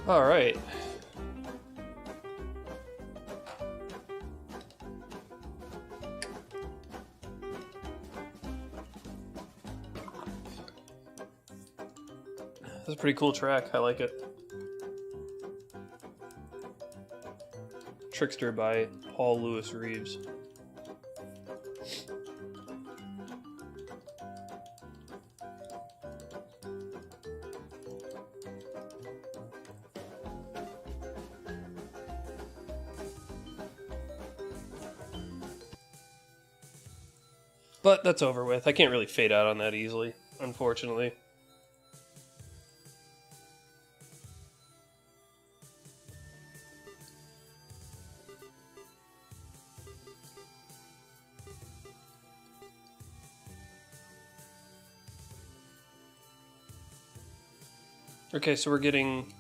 All right. That's a pretty cool track. I like it. Trickster by Paul Lewis Reeves. But that's over with. I can't really fade out on that easily, unfortunately. Okay, so we're getting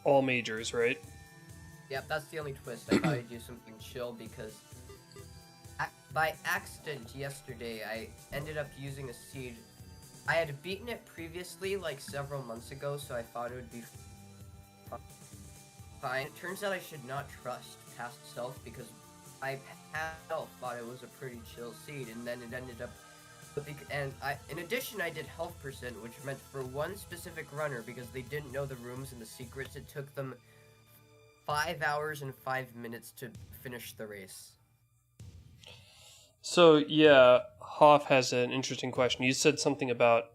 all majors, right? Yep, that's the only twist. I thought I'd do something chill because by accident yesterday I ended up using a seed. I had beaten it previously, like several months ago, so I thought it would be fine. It turns out I should not trust past self because I thought it was a pretty chill seed, and then it ended up. And in addition, I did health percent, which meant for one specific runner, because they didn't know the rooms and the secrets, it took them 5 hours and 5 minutes to finish the race. So, yeah, Hoff has an interesting question. You said something about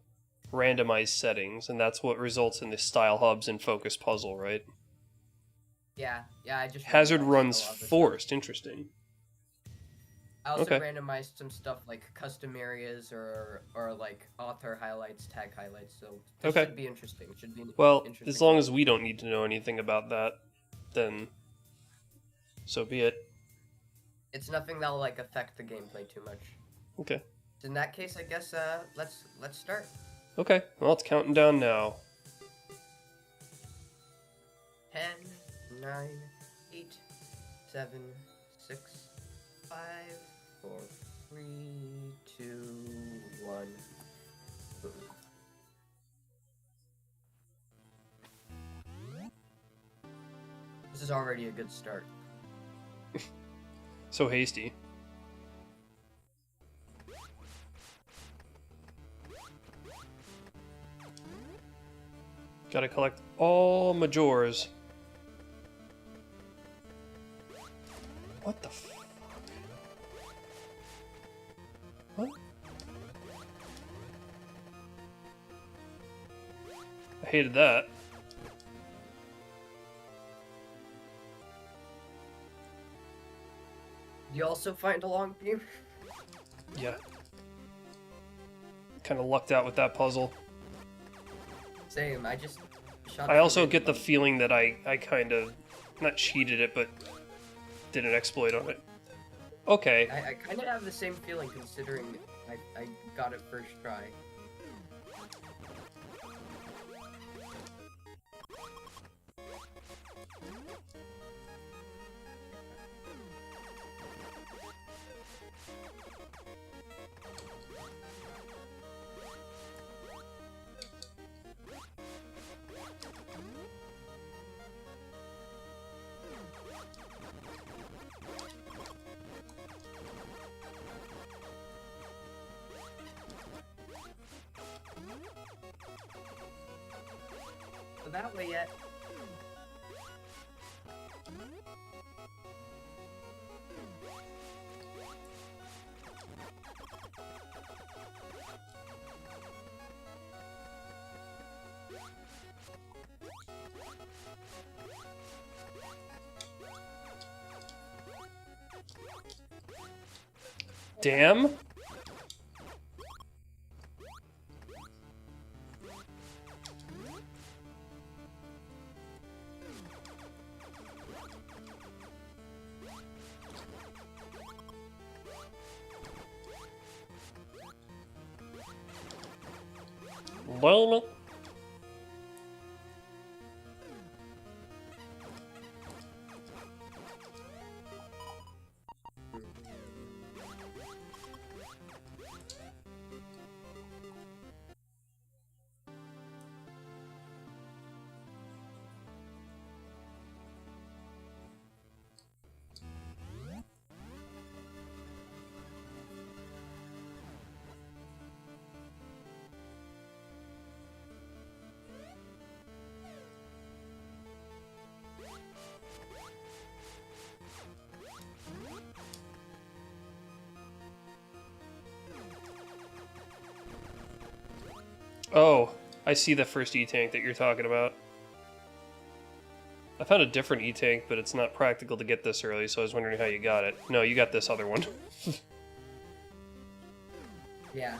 randomized settings, and that's what results in the style hubs and focus puzzle, right? Yeah, I just... Hazard runs forced, interesting. I also randomized some stuff like custom areas or like author highlights, tag highlights, so this should be interesting. It should be interesting. As long as we don't need to know anything about that, then so be it. It's nothing that'll like affect the gameplay too much. Okay. In that case, I guess let's start. Okay. Well, it's counting down now. 10, 9, 8, 7, 6, 5, 4, 3, 2, 1. This is already a good start. So hasty. Gotta collect all majors. What the fuck? What? I hated that. You also find a long beam? Yeah. Kind of lucked out with that puzzle. Same, I just shot. I also get the feeling that I kind of, not cheated it, but did an exploit on it. Okay. I kind of have the same feeling considering I got it first try. go that way yet. Damn. Well, oh, I see the first E-tank that you're talking about. I found a different E-tank, but it's not practical to get this early, so I was wondering how you got it. No, you got this other one. Yeah.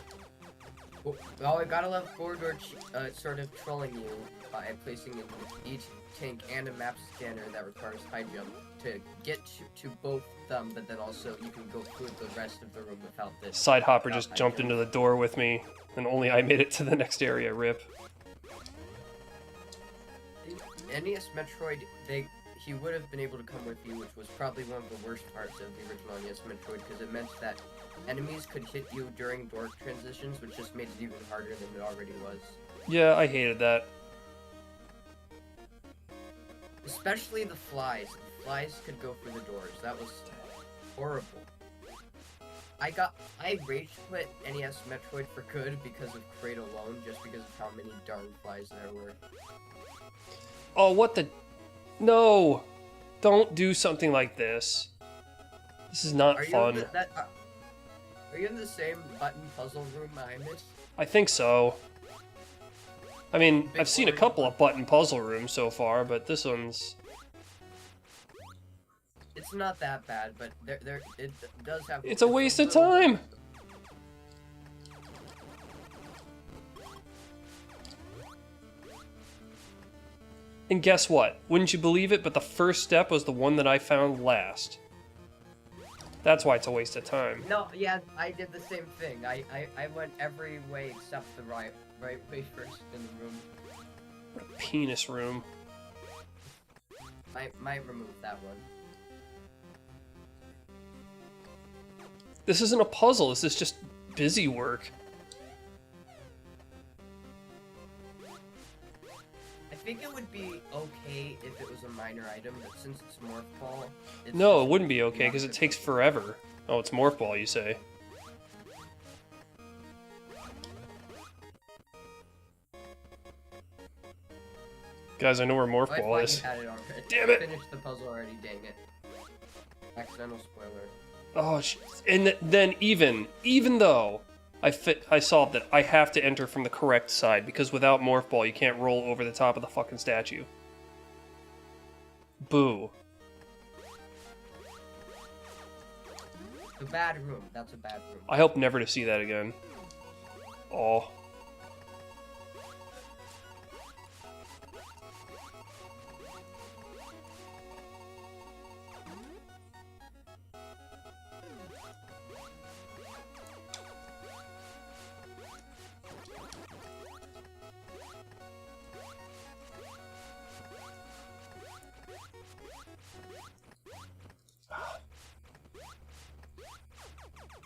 Well, I gotta love Corridor sort of trolling you by placing an E-tank and a map scanner that requires high jump to get to both them, but then also you can go through the rest of the room without this. Side Hopper just jumped into the door with me, and only I made it to the next area, rip. NES Metroid, he would have been able to come with you, which was probably one of the worst parts of the original NES Metroid, because it meant that enemies could hit you during door transitions, which just made it even harder than it already was. Yeah, I hated that. Especially the flies. The flies could go through the doors. That was horrible. I rage quit NES Metroid for good because of Crate alone, just because of how many darn flies there were. Oh, what the... No! Don't do something like this. This is not fun. Are you in the same button puzzle room I missed? I think so. I mean, I've seen a couple of button puzzle rooms so far, but this one's... It's not that bad, but it does have... It's a waste of time! And guess what? Wouldn't you believe it, but the first step was the one that I found last. That's why it's a waste of time. No, yeah, I did the same thing. I went every way except the right way first in the room. What a penis room. Might remove that one. This isn't a puzzle, this is just busy work. I think it would be okay if it was a minor item, but since it's Morph Ball... No, it wouldn't be okay, because it takes forever. Oh, it's Morph Ball, you say. Guys, I know where Morph Ball is. Damn it! Finished the puzzle already, dang it. Accidental spoiler. Oh, and then even though I solved it, I have to enter from the correct side, because without Morph Ball, you can't roll over the top of the fucking statue. Boo. The bad room. That's a bad room. I hope never to see that again. Oh.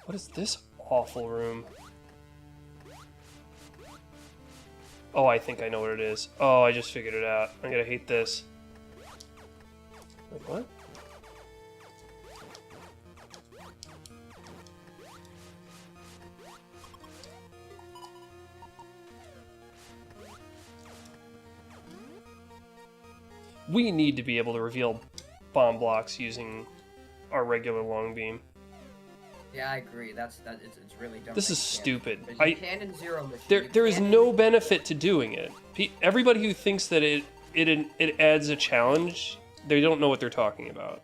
What is this awful room? Oh, I think I know what it is. Oh, I just figured it out. I'm gonna hate this. Wait, what? We need to be able to reveal bomb blocks using our regular long beam. Yeah, I agree. It's really dumb. This is stupid. But you can in Zero Mission. There is no benefit to doing it. Everybody who thinks that it adds a challenge, they don't know what they're talking about.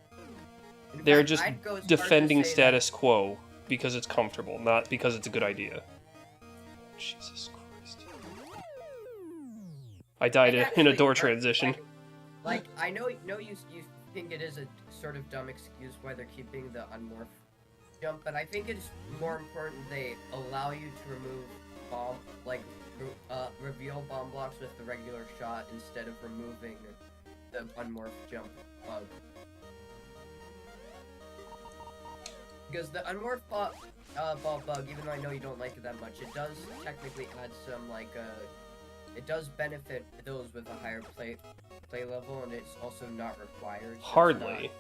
They're just defending status quo because it's comfortable, not because it's a good idea. Jesus Christ. I died in a door transition. Like I know you think it is a sort of dumb excuse why they're keeping the unmorph jump, but I think it's more important they allow you to remove reveal bomb blocks with the regular shot instead of removing the unmorph jump bug. Because the unmorph ball bug, even though I know you don't like it that much, it does technically add some it does benefit those with a higher play level, and it's also not required. Hardly.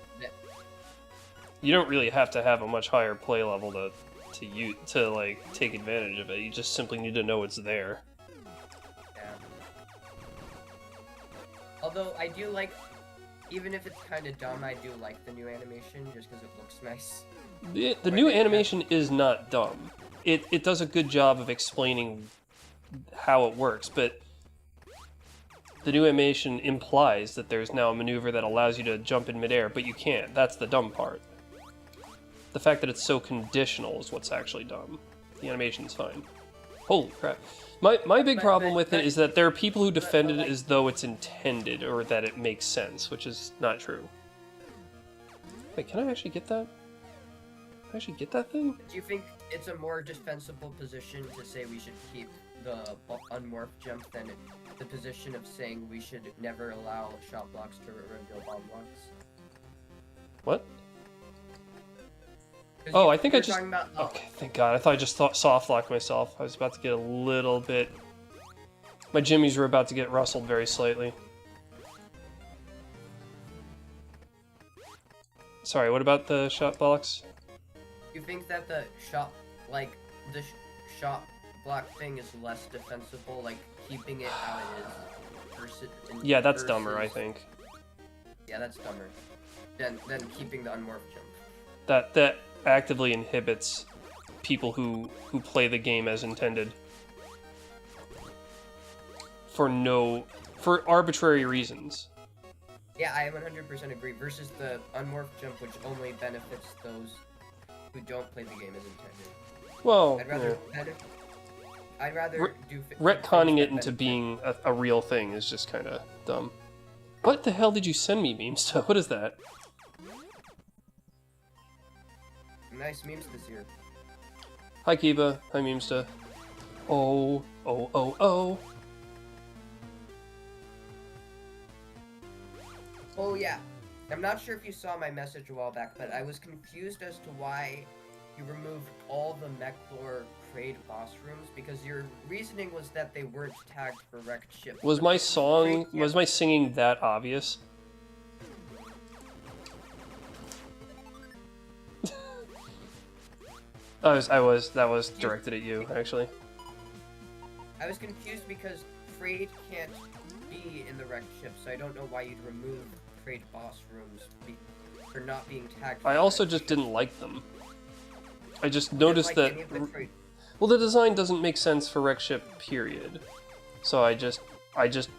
You don't really have to have a much higher play level to take advantage of it. You just simply need to know it's there. Yeah. Although I do like, even if it's kind of dumb, I do like the new animation just because it looks nice. The new animation is not dumb. It does a good job of explaining how it works, but the new animation implies that there's now a maneuver that allows you to jump in midair, but you can't. That's the dumb part. The fact that it's so conditional is what's actually dumb. The animation's fine. Holy crap. My big problem with it is that there are people who defend it as though it's intended, or that it makes sense, which is not true. Wait, can I actually get that? Can I actually get that thing? Do you think it's a more defensible position to say we should keep the unmorph jump than the position of saying we should never allow shot blocks to reveal bomb blocks? What? Oh, I think I just... About, okay, thank God. I thought I just soft-locked myself. I was about to get a little bit... My jimmies were about to get rustled very slightly. Sorry, what about the shot blocks? You think that the shot, shot block thing is less defensible, like keeping it how it is? Yeah, that's dumber, I think. Yeah, that's dumber than keeping the unmorph jump. That actively inhibits people who play the game as intended. For arbitrary reasons. Yeah, I 100% agree. Versus the unmorph jump, which only benefits those who don't play the game as intended. Well, I'd rather do... Retconning it into being a real thing is just kind of dumb. What the hell did you send me, Memesta? What is that? Nice memes this year. Hi, Kiba. Hi, Memesta. Oh, oh, oh, oh. Oh, yeah. I'm not sure if you saw my message a while back, but I was confused as to why you removed all the Mechlor Kraid boss rooms, because your reasoning was that they weren't tagged for wrecked ships. Was my singing that obvious? That was directed at you, actually. I was confused because Kraid can't be in the wrecked ship, so I don't know why you'd remove Kraid boss rooms for not being tagged. I also just didn't like them. I just noticed that... Well, the design doesn't make sense for wrecked ship, period. So I just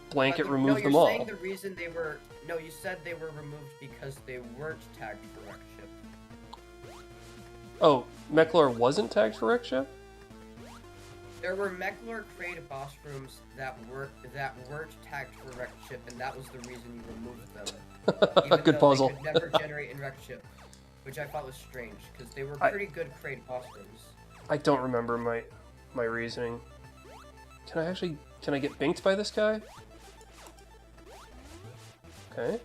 blanket removed them all. No, you're saying the reason they were... No, you said they were removed because they weren't tagged for wrecked ship. Oh, Mechlor wasn't tagged for wrecked ship? There were Mechlor Kraid boss rooms that weren't tagged for wrecked ship, and that was the reason you removed them. Even good though puzzle. They could never generate in wrecked ship, which I thought was strange because they were pretty good Kraid boss rooms. I don't remember my reasoning. Can I get binked by this guy? Okay.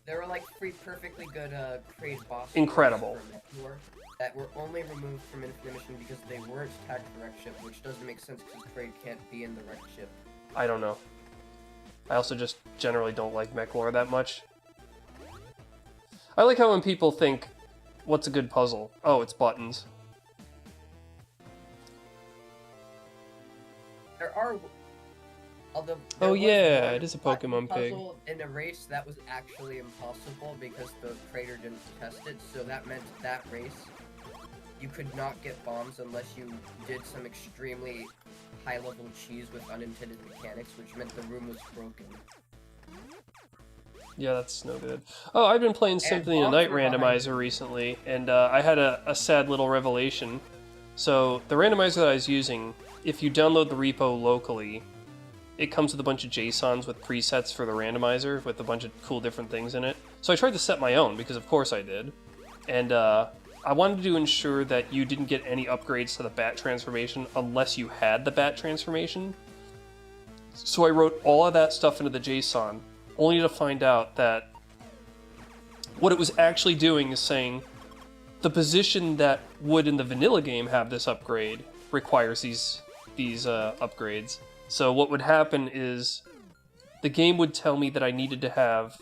There were like 3 perfectly good Kraid boss Incredible. rooms that were only removed from Infinite Mission because they weren't tagged for wrecked ship, which doesn't make sense because Kraid can't be in the wrecked ship. I don't know. I also just generally don't like Mechlor that much. I like how when people think, what's a good puzzle? Oh, it's buttons. although Oh there was yeah, one it is a button Pokemon pig. puzzle in a race that was actually impossible because the trader didn't test it, so that meant that race you could not get bombs unless you did some extremely high-level cheese with unintended mechanics, which meant the room was broken. Yeah, that's no good. Oh, I've been playing Symphony of the bombs Night were behind randomizer you. recently, and I had a sad little revelation. So, the randomizer that I was using, if you download the repo locally, it comes with a bunch of JSONs with presets for the randomizer, with a bunch of cool different things in it. So I tried to set my own, because of course I did. And I wanted to ensure that you didn't get any upgrades to the bat transformation unless you had the bat transformation. So I wrote all of that stuff into the JSON, only to find out that what it was actually doing is saying the position that would in the vanilla game have this upgrade requires these upgrades. So what would happen is the game would tell me that I needed to have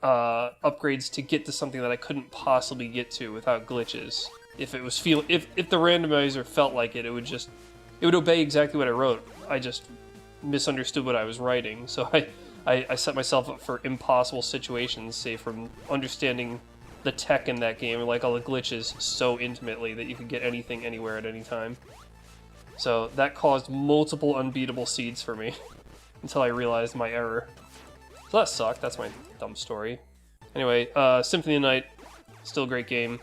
upgrades to get to something that I couldn't possibly get to without glitches. If it was if the randomizer felt like it, it would obey exactly what I wrote. I just misunderstood what I was writing, so I set myself up for impossible situations, say from understanding the tech in that game, like all the glitches, so intimately that you could get anything anywhere at any time. So that caused multiple unbeatable seeds for me until I realized my error. So that sucked. That's my dumb story. Anyway, Symphony of the Night, still a great game,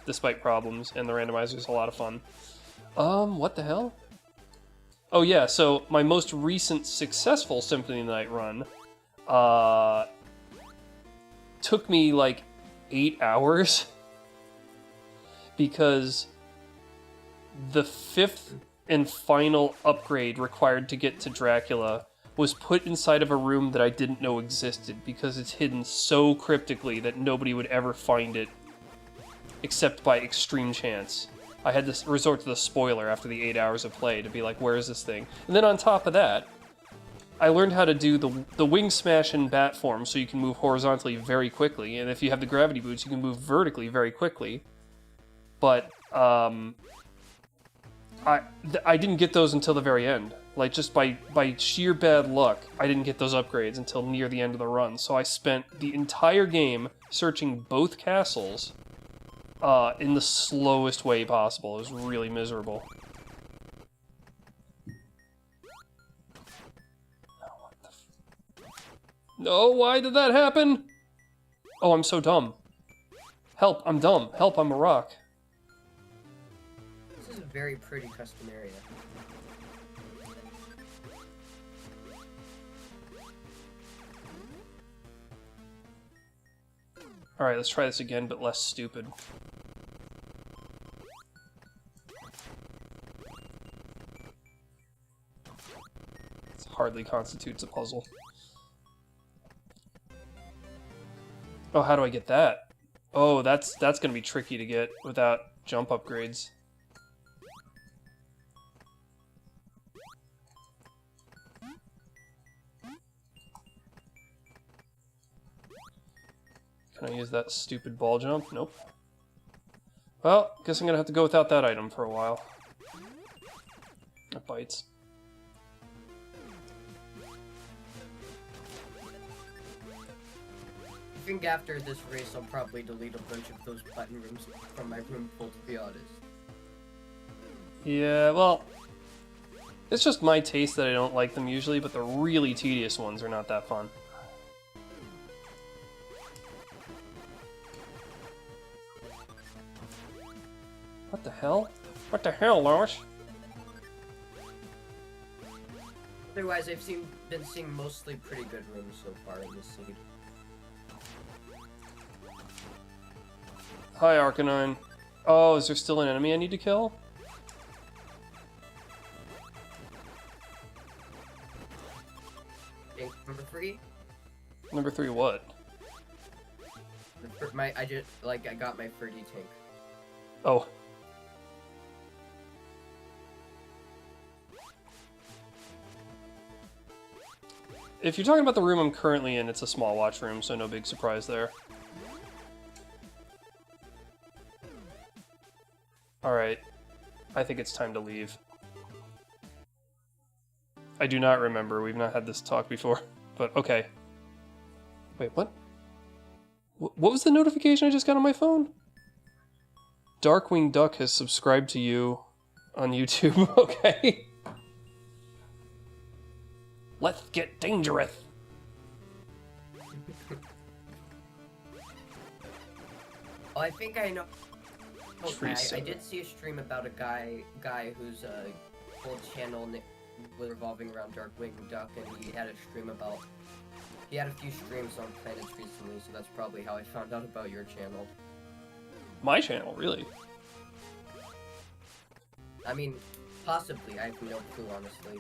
despite problems, and the randomizer is a lot of fun. What the hell? Oh yeah, so my most recent successful Symphony of the Night run took me like 8 hours because the 5th and final upgrade required to get to Dracula was put inside of a room that I didn't know existed because it's hidden so cryptically that nobody would ever find it except by extreme chance. I had to resort to the spoiler after the 8 hours of play to be like, where is this thing? And then on top of that, I learned how to do the wing smash in bat form so you can move horizontally very quickly, and if you have the gravity boots, you can move vertically very quickly. But, I didn't get those until the very end. Like, just by sheer bad luck, I didn't get those upgrades until near the end of the run. So I spent the entire game searching both castles in the slowest way possible. It was really miserable. No, why did that happen? Oh, I'm so dumb. Help, I'm dumb. Help, I'm a rock. This is a very pretty custom area. Alright, let's try this again, but less stupid. This hardly constitutes a puzzle. Oh, how do I get that? Oh, that's gonna be tricky to get without jump upgrades. Can I use that stupid ball jump? Nope. Well, guess I'm gonna have to go without that item for a while. It bites. I think after this race, I'll probably delete a bunch of those button rooms from my room pool, to be honest. Yeah, well, it's just my taste that I don't like them usually, but the really tedious ones are not that fun. What the hell? What the hell, Lois? Otherwise, I've been seeing mostly pretty good rooms so far in this seed. Hi, Arcanine. Oh, is there still an enemy I need to kill? Okay, number 3. Number 3 what? I got my Ferdy tank. Oh. If you're talking about the room I'm currently in, it's a small watch room, so no big surprise there. Alright. I think it's time to leave. I do not remember. We've not had this talk before. But okay. Wait, what? What was the notification I just got on my phone? Darkwing Duck has subscribed to you on YouTube. Okay. Let's get dangerous. Oh, I think I know. Free I did see a stream about a guy whose whole channel was revolving around Darkwing Duck, and he had a stream about. He had a few streams on planets recently, so that's probably how I found out about your channel. My channel, really? I mean, possibly. I have no clue, honestly.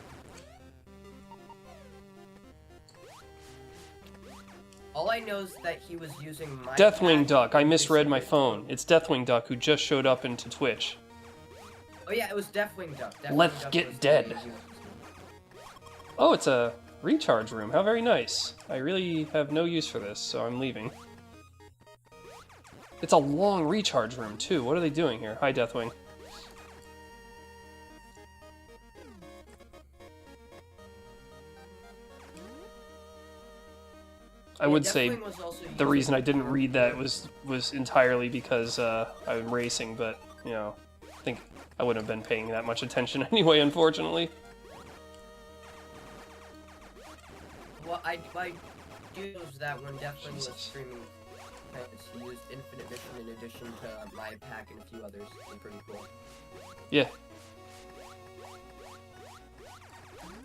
All I know is that he was using my Deathwing Duck. I misread my phone. It's Deathwing Duck who just showed up into Twitch. Oh yeah, it was Deathwing Duck. Let's get dead. Oh, it's a recharge room. How very nice. I really have no use for this, so I'm leaving. It's a long recharge room, too. What are they doing here? Hi, Deathwing. I would say the reason I didn't read that was entirely because I'm racing, but, you know, I think I wouldn't have been paying that much attention anyway, unfortunately. Well, I do know that when Deathwing was streaming, he used Infinite Mission in addition to my pack and a few others. It's pretty cool. Yeah.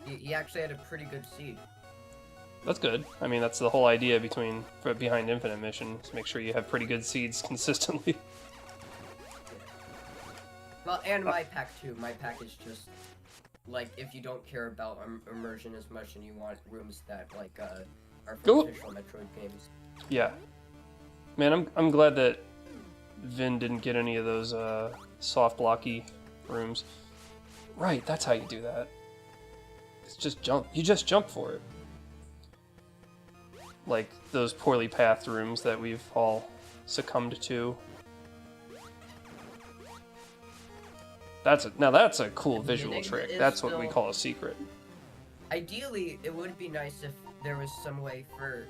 He actually had a pretty good seed. That's good. I mean, that's the whole idea behind Infinite Mission, is make sure you have pretty good seeds consistently. Well, and my pack too. My pack is just, like, if you don't care about immersion as much and you want rooms that, like, are for official Metroid games. Yeah. Man, I'm glad that Vin didn't get any of those soft blocky rooms. Right, that's how you do that. It's just jump. You just jump for it. Like those poorly pathed rooms that we've all succumbed to. Now that's a cool visual trick. That's what we call a secret. Ideally, it would be nice if there was some way for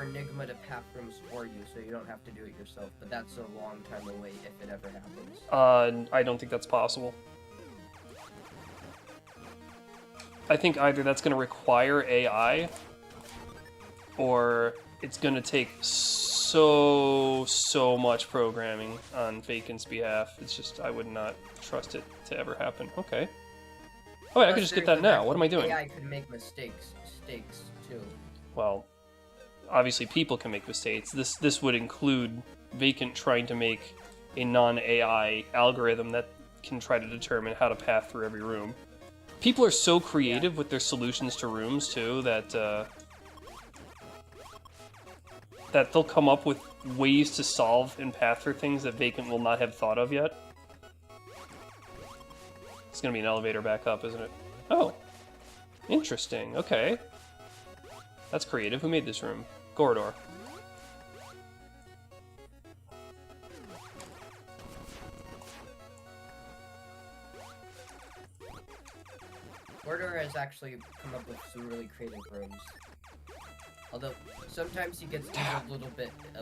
Enigma to path rooms for you, so you don't have to do it yourself. But that's a long time away if it ever happens. I don't think that's possible. I think either that's going to require AI, or it's going to take so much programming on Vacant's behalf. It's just, I would not trust it to ever happen. Okay. Oh, wait, I could just get that now. What am I doing? AI could make mistakes too. Well, obviously people can make mistakes. This would include Vacant trying to make a non-AI algorithm that can try to determine how to path through every room. People are so creative with their solutions to rooms, too, that that they'll come up with ways to solve and path through things that Vacant will not have thought of yet. It's gonna be an elevator back up, isn't it? Oh. Interesting, okay. That's creative. Who made this room? Gorodor. Gorodor has actually come up with some really creative rooms. Although sometimes he gets a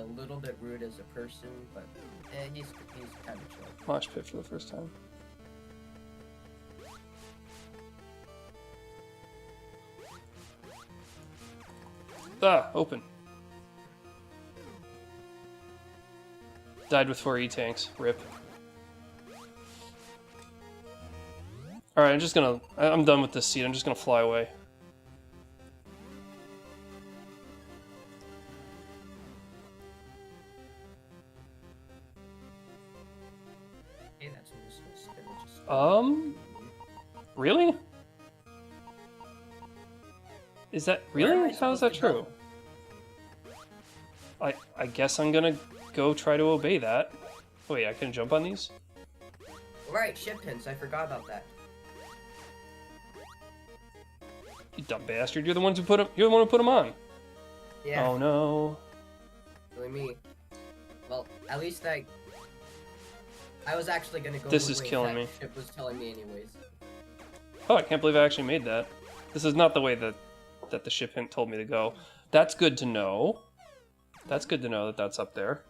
little bit rude as a person, but he's kind of chill. Mosh pit for the first time. Ah, open. Died with 4 E-tanks. Rip. Alright, I'm done with this seat. I'm just gonna fly away. Hey, that's really? Is that really? How is that true? I guess I'm gonna go try to obey that. Wait, I can jump on these? Right, ship pins. I forgot about that. You dumb bastard! You're the one who put them on. Yeah. Oh no. Really me. Well, at least I was actually gonna go. This is killing me. Ship was telling me anyways. Oh, I can't believe I actually made that. This is not the way that the ship hint told me to go. That's good to know. That's good to know that that's up there.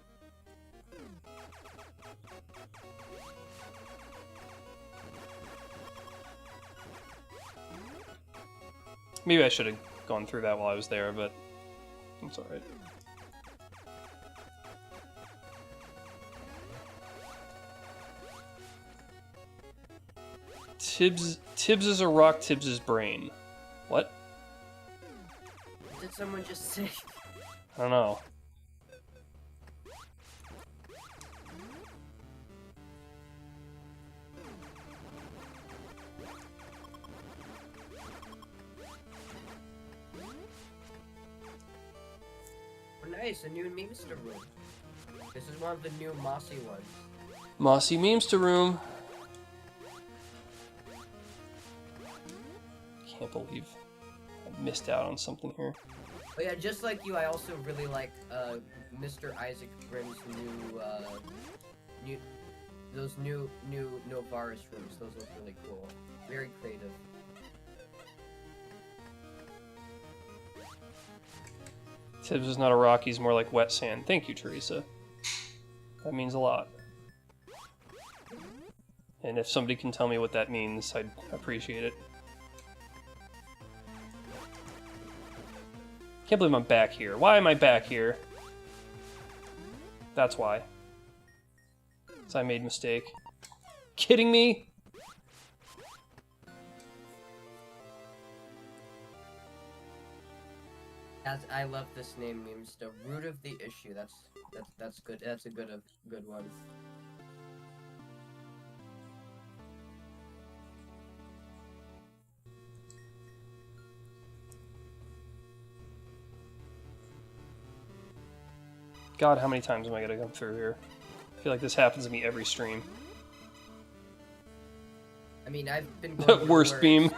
Maybe I should have gone through that while I was there, but it's alright. Tibbs is a rock, Tibbs' is brain. What? Did someone just say? I don't know. Oh, nice, a new memester room. This is one of the new mossy ones. Mossy memester room. Can't believe I missed out on something here. Oh yeah, just like you, I also really like Mr. Isaac Grimm's those new Novaris rooms. Those look really cool. Very creative. Tibbs is not a rock, he's more like wet sand. Thank you, Teresa. That means a lot. And if somebody can tell me what that means, I'd appreciate it. Can't believe I'm back here. Why am I back here? That's why. So I made a mistake. Kidding me? I love this name, memes. The root of the issue. That's good. That's a good one. God, how many times am I gonna come through here? I feel like this happens to me every stream. I mean, I've been going Worst beam.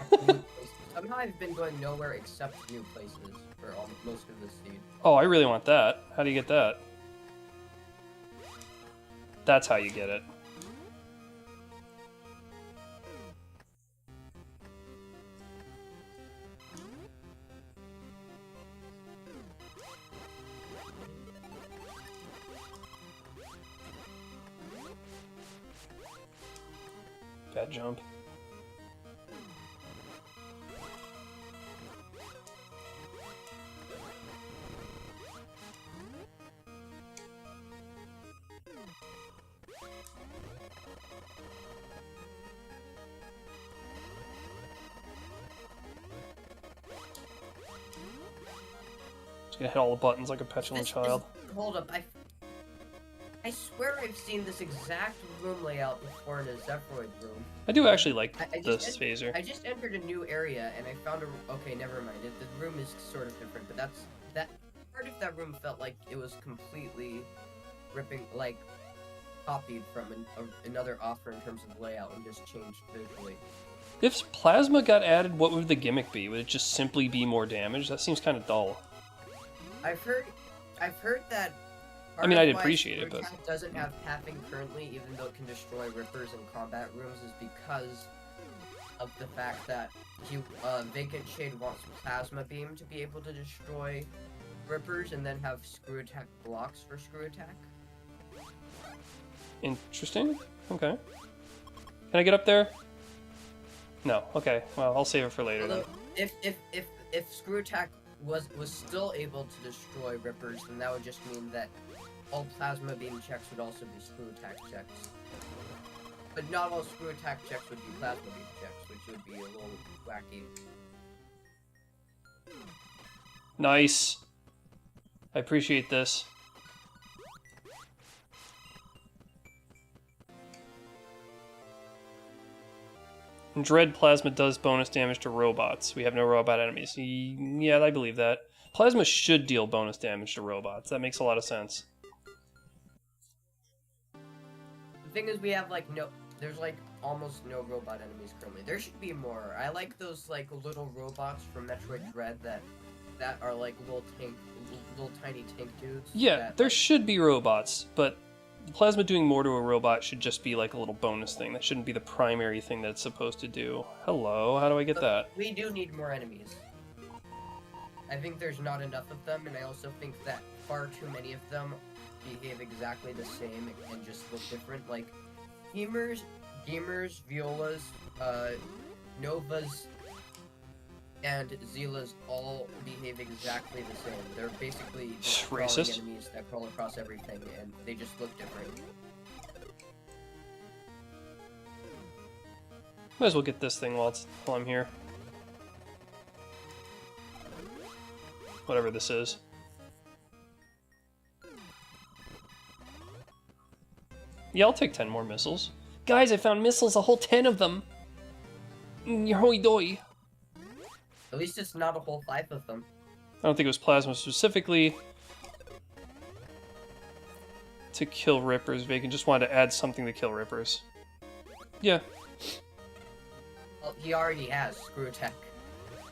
Somehow I've been going nowhere except new places for most of the seed. Oh, I really want that. How do you get that? That's how you get it. Bad jump. Just gonna hit all the buttons like a petulant child. Hold up, I swear I've seen this exact room layout before in a Zephyroid room. I do actually like this phaser. I just entered a new area and I found a. Okay, never mind. The room is sort of different, but that part of that room felt like it was completely copied from another offer in terms of layout and just changed visually. If plasma got added, what would the gimmick be? Would it just simply be more damage? That seems kind of dull. I've heard that. I mean, I'd appreciate it, but it doesn't have pathing currently, even though it can destroy rippers in combat rooms, is because of the fact that Vacant Shade wants Plasma Beam to be able to destroy rippers and then have Screw Attack blocks for Screw Attack. Interesting. Okay. Can I get up there? No. Okay. Well, I'll save it for later then. If Screw Attack was still able to destroy rippers, then that would just mean that all Plasma Beam checks would also be Screw Attack checks. But not all Screw Attack checks would be Plasma Beam checks, which would be a little wacky. Nice. I appreciate this. Dread Plasma does bonus damage to robots. We have no robot enemies. Yeah, I believe that. Plasma should deal bonus damage to robots. That makes a lot of sense. The thing is, we have there's almost no robot enemies currently. There should be more. I like those little robots from Metroid Dread that are little tiny tank dudes. Yeah, there should be robots, but the plasma doing more to a robot should just be like a little bonus thing. That shouldn't be the primary thing that it's supposed to do. Hello, how do I get that? We do need more enemies. I think there's not enough of them, and I also think that far too many of them behave exactly the same and just look different. Like, gamers, Violas, Novas, and Zeelas all behave exactly the same. They're basically just crawling enemies that crawl across everything, and they just look different. Might as well get this thing while I'm here. Whatever this is. Yeah, I'll take 10 more missiles. Guys, I found missiles, a whole 10 of them! Yohoi doi! At least it's not a whole 5 of them. I don't think it was plasma specifically to kill Rippers. Vacant just wanted to add something to kill Rippers. Yeah. Well, he already has Screw Attack.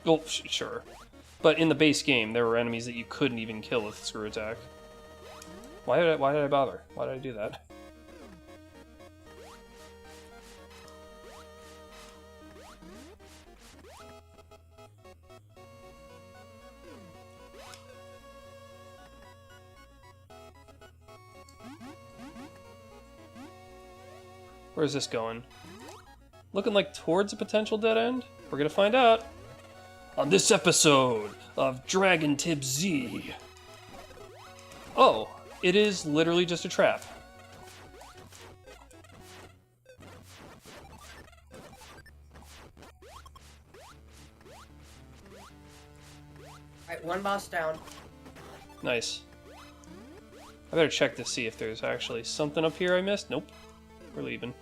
Well, sure. But in the base game, there were enemies that you couldn't even kill with Screw Attack. Why did I bother? Why did I do that? Where's this going? Looking like towards a potential dead end? We're gonna find out on this episode of Dragon Tip Z. Oh, it is literally just a trap. Alright, one boss down. Nice. I better check to see if there's actually something up here I missed. Nope. We're leaving.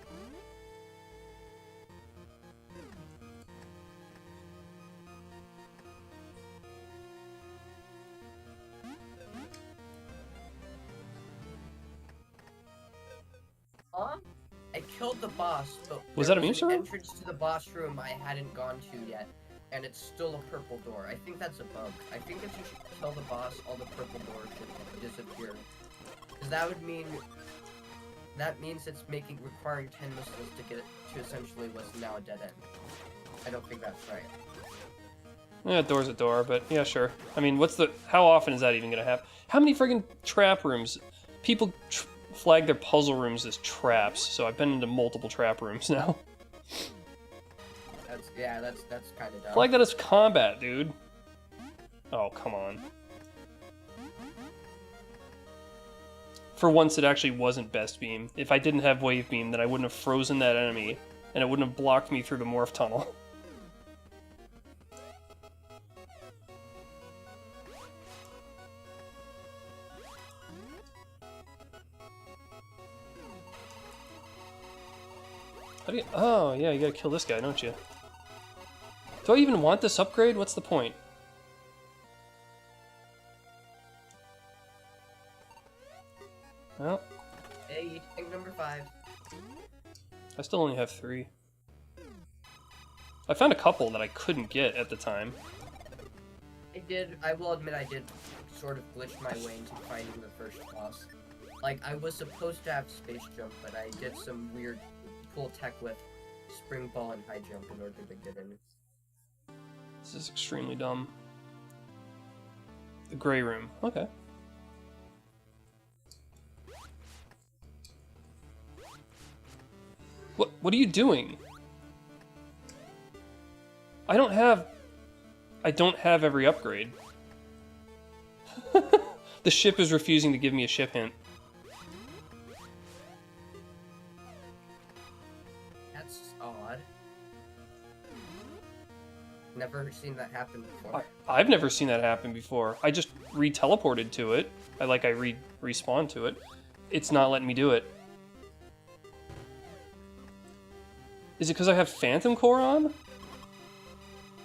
I killed the boss, but Was there that a meme server? entrance to the boss room I hadn't gone to yet, and it's still a purple door. I think that's a bug. I think if you should kill the boss, all the purple doors should disappear. Because that means it's requiring 10 missiles to get it to essentially what's now a dead end. I don't think that's right. Yeah, door's a door, but yeah, sure. I mean, how often is that even gonna happen? How many friggin' trap rooms? People flag their puzzle rooms as traps, so I've been into multiple trap rooms now. That's kind of dumb. Flag that as combat, dude. Oh, come on. For once, it actually wasn't Best Beam. If I didn't have Wave Beam, then I wouldn't have frozen that enemy, and it wouldn't have blocked me through the morph tunnel. Oh, yeah, you gotta kill this guy, don't you? Do I even want this upgrade? What's the point? Well, Hey, thing number 5. I still only have 3. I found a couple that I couldn't get at the time. I will admit I did sort of glitch my way into finding the first boss. Like, I was supposed to have space jump, but I did some weird cool tech with spring ball and high jump in order to get in. This is extremely dumb. The gray room. Okay. What are you doing? I don't have every upgrade. The ship is refusing to give me a ship hint. That's odd. Never seen that happen before. I've never seen that happen before. I just re-teleported to it. I respawned to it. It's not letting me do it. Is it because I have Phantom Core on?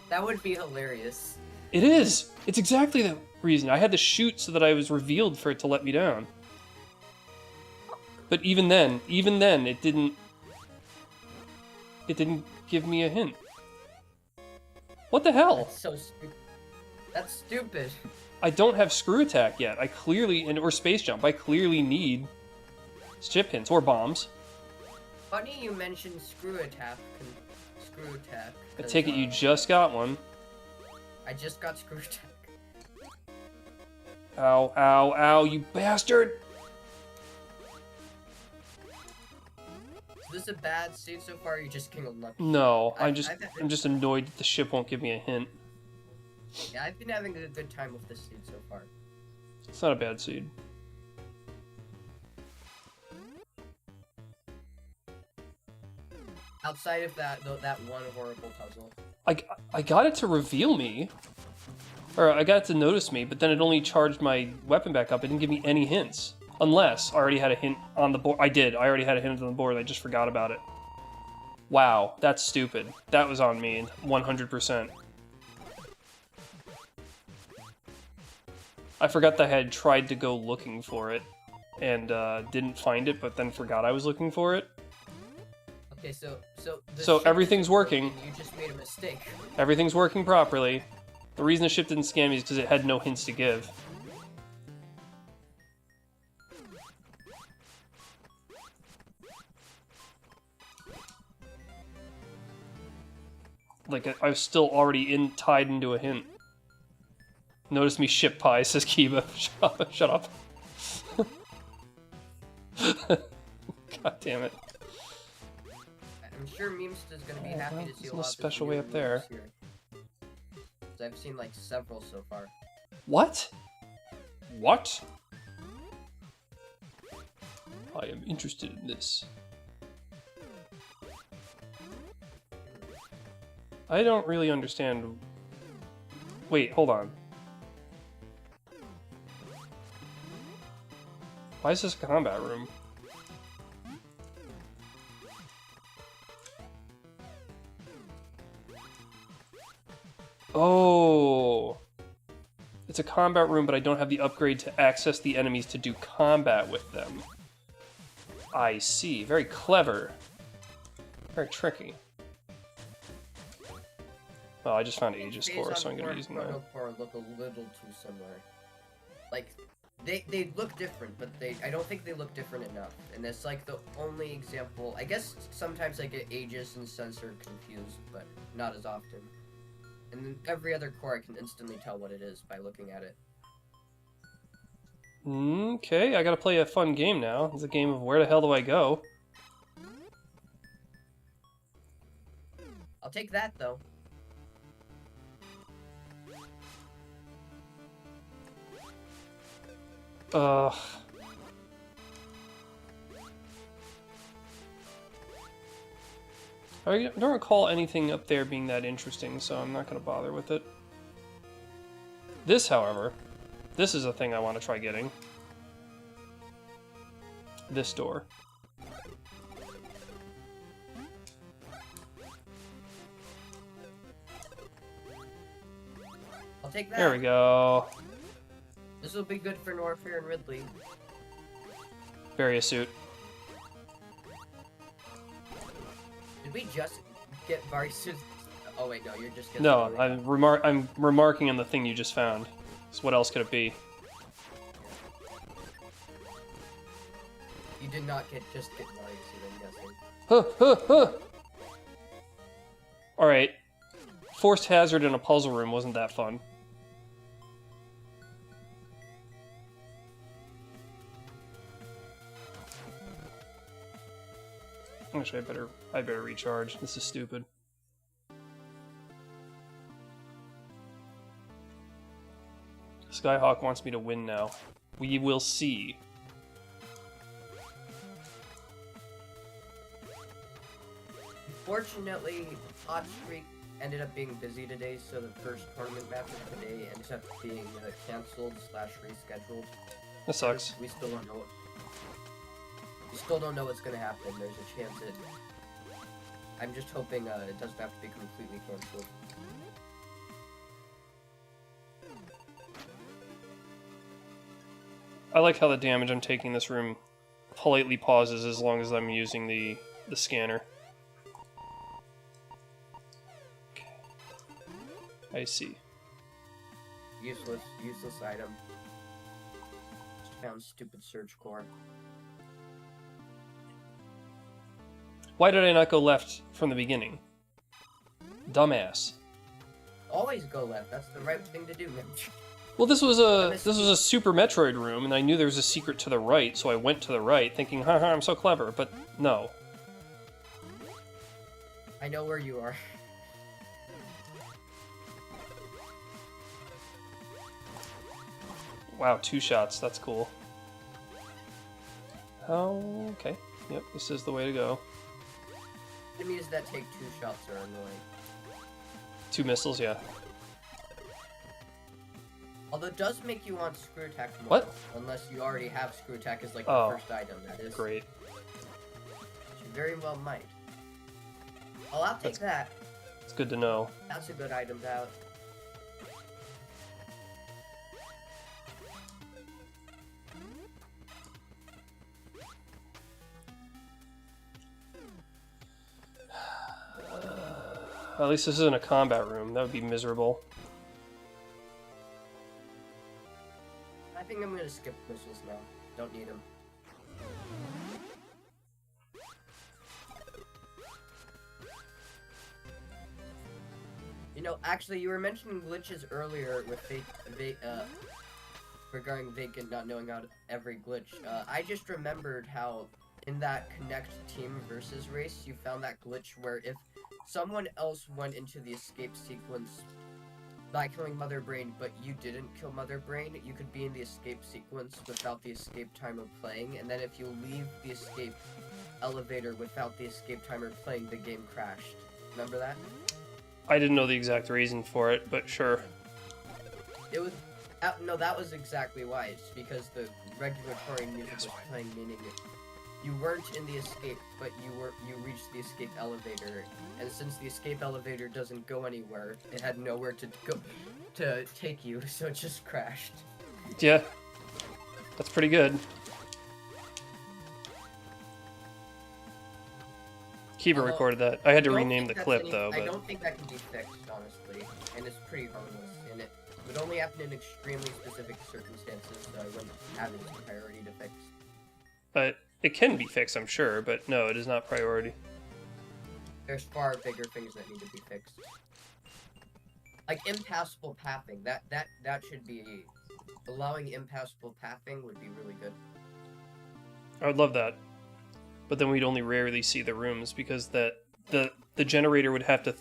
That would be hilarious. It is! It's exactly the reason. I had to shoot so that I was revealed for it to let me down. But even then, it didn't give me a hint. What the hell? That's so stupid. That's stupid. I don't have Screw Attack yet. I clearly, or Space Jump, I clearly need Ship hints or bombs. Funny you mentioned screw attack. Screw attack. I take it you just got one. I just got screw attack. Ow, ow, ow, you bastard! Is this a bad seed so far, or are you just king unlucky? No, I'm just annoyed that the ship won't give me a hint. Yeah, I've been having a good time with this seed so far. It's not a bad seed. Outside of that, though, that one horrible puzzle. I got it to reveal me. Or I got it to notice me, but then it only charged my weapon back up. It didn't give me any hints. Unless I already had a hint on the board. I did. I already had a hint on the board. I just forgot about it. Wow, that's stupid. That was on me, 100%. I forgot that I had tried to go looking for it, and didn't find it, but then forgot I was looking for it. Okay, so everything's working. You just made a mistake. Everything's working properly. The reason the ship didn't scan me is because it had no hints to give. Like, I was still already tied into a hint. Notice me ship pie, says Kiba. Shut up. God damn it. I'm sure Memesta's gonna be happy to see there's a no lot special of way up there. here. 'Cause I've seen like several so far. What? What? I am interested in this. I don't really understand. Wait, hold on. Why is this a combat room? Oh! It's a combat room, but I don't have the upgrade to access the enemies to do combat with them. I see. Very clever. Very tricky. Oh, I just found Aegis Core, so I'm gonna use them now. Core look a little too similar. Like, they look different, but I don't think they look different enough. And that's like the only example. I guess sometimes I get Aegis and Sensor confused, but not as often. And then every other core I can instantly tell what it is by looking at it. Okay, I gotta play a fun game now. It's a game of where the hell do I go? I'll take that, though. I don't recall anything up there being that interesting, so I'm not going to bother with it. This, however, this is a thing I want to try getting. This door. I'll take that. There we go. This will be good for Norfair and Ridley. Barrier suit. Did we just get Varys? Oh wait, no, you're just getting. No, I'm remarking on the thing you just found. So what else could it be? You did not just get Varys, I'm guessing. Huh, huh, huh. Alright. Forced hazard in a puzzle room wasn't that fun. Actually, I better recharge. This is stupid. Skyhawk wants me to win now. We will see. Fortunately, Hot Streak ended up being busy today, so the first tournament match of the day ended up being cancelled / rescheduled. That sucks. We still don't know. We still don't know what's gonna happen. There's a chance it. I'm just hoping it doesn't have to be completely cancelled. I like how the damage I'm taking in this room politely pauses as long as I'm using the scanner. Okay. I see. Useless item. Just found stupid surge core. Why did I not go left from the beginning? Dumbass. Always go left. That's the right thing to do. Well, this was a Super Metroid room, and I knew there was a secret to the right, so I went to the right, thinking, haha, I'm so clever, but no. I know where you are. Wow, 2 shots, that's cool. Oh, okay. Yep, this is the way to go. Enemies that take 2 shots are annoying. 2 missiles, yeah. Although it does make you want screw attack more. What? Unless you already have screw attack as like Oh, the first item, that is. Great. Which you very well might. Oh, I'll take that. It's good to know. That's a good item to have. At least this isn't a combat room. That would be miserable. I think I'm gonna skip missiles now. Don't need them. You know, actually, you were mentioning glitches earlier with regarding Vacant not knowing out every glitch. I just remembered how in that Connect Team versus race, you found that glitch where if someone else went into the escape sequence by killing Mother Brain, but you didn't kill Mother Brain, you could be in the escape sequence without the escape timer playing, and then if you leave the escape elevator without the escape timer playing, the game crashed. Remember that? I didn't know the exact reason for it, but sure. It was... no, that was exactly why. It's because the regulatory music was playing, meaning you weren't in the escape, but you reached the escape elevator, and since the escape elevator doesn't go anywhere, it had nowhere to go to take you, so it just crashed. Yeah. That's pretty good. Keeper recorded that. I had to rename the clip, though, but... I don't think that can be fixed, honestly, and it's pretty harmless, and it would only happen in extremely specific circumstances, so I wouldn't have it as a priority to fix. But it can be fixed, I'm sure, but no, it is not priority. There's far bigger things that need to be fixed. Like impassable pathing, that should be... Allowing impassable pathing would be really good. I would love that. But then we'd only rarely see the rooms, because the generator would have to,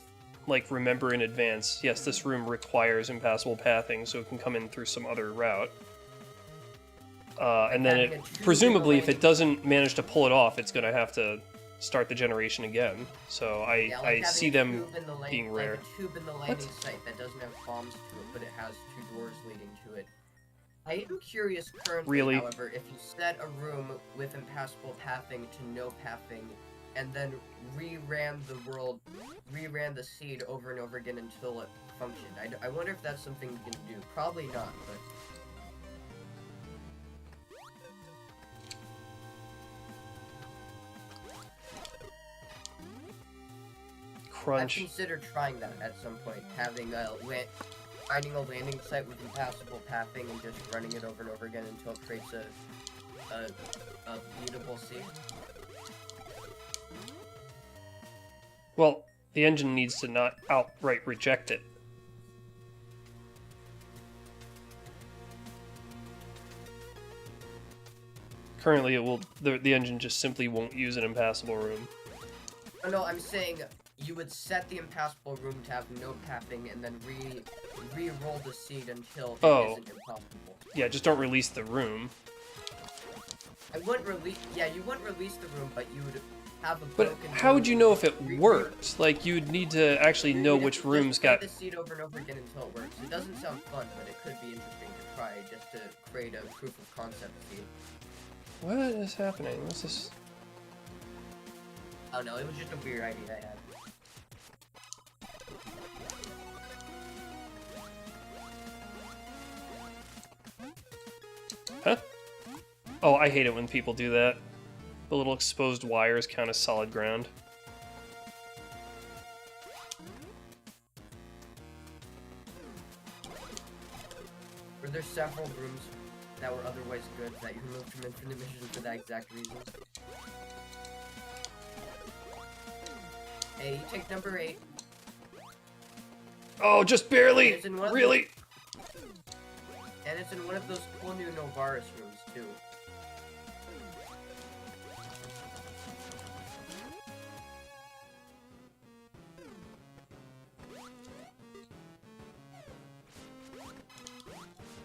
like, remember in advance, yes, this room requires impassable pathing, so it can come in through some other route. And then it, presumably, if it doesn't manage to pull it off, it's going to have to start the generation again. So I see them being rare. Like a tube in the landing site that doesn't have bombs to it, but it has 2 doors leading to it. I am curious currently, however, if you set a room with impassable pathing to no pathing, and then reran the seed over and over again until it functioned. I wonder if that's something you can do. Probably not, but... Crunch. I've considered trying that at some point, finding a landing site with impassable pathing and just running it over and over again until it creates a beatable seed. Well, the engine needs to not outright reject it. Currently, it will. The engine just simply won't use an impassable room. Oh, no, I'm saying you would set the impassable room to have no pathing and then re-roll the seed until it isn't impossible. Yeah, just don't release the room. I wouldn't release... Yeah, you wouldn't release the room, but you would have a broken... But how would you know if it worked? Like, you'd need to actually know which rooms got... the seed over and over again until it works. It doesn't sound fun, but it could be interesting to try just to create a proof of concept seed. What is happening? What's this? Oh no, it was just a weird idea I had. Huh? Oh, I hate it when people do that. The little exposed wires count as solid ground. Were there several rooms that were otherwise good that you removed from Infinite Mission for that exact reason? Hey, you take number 8. Oh, just barely! It's in one of Really? And it's in one of those cool new Novaris rooms, too.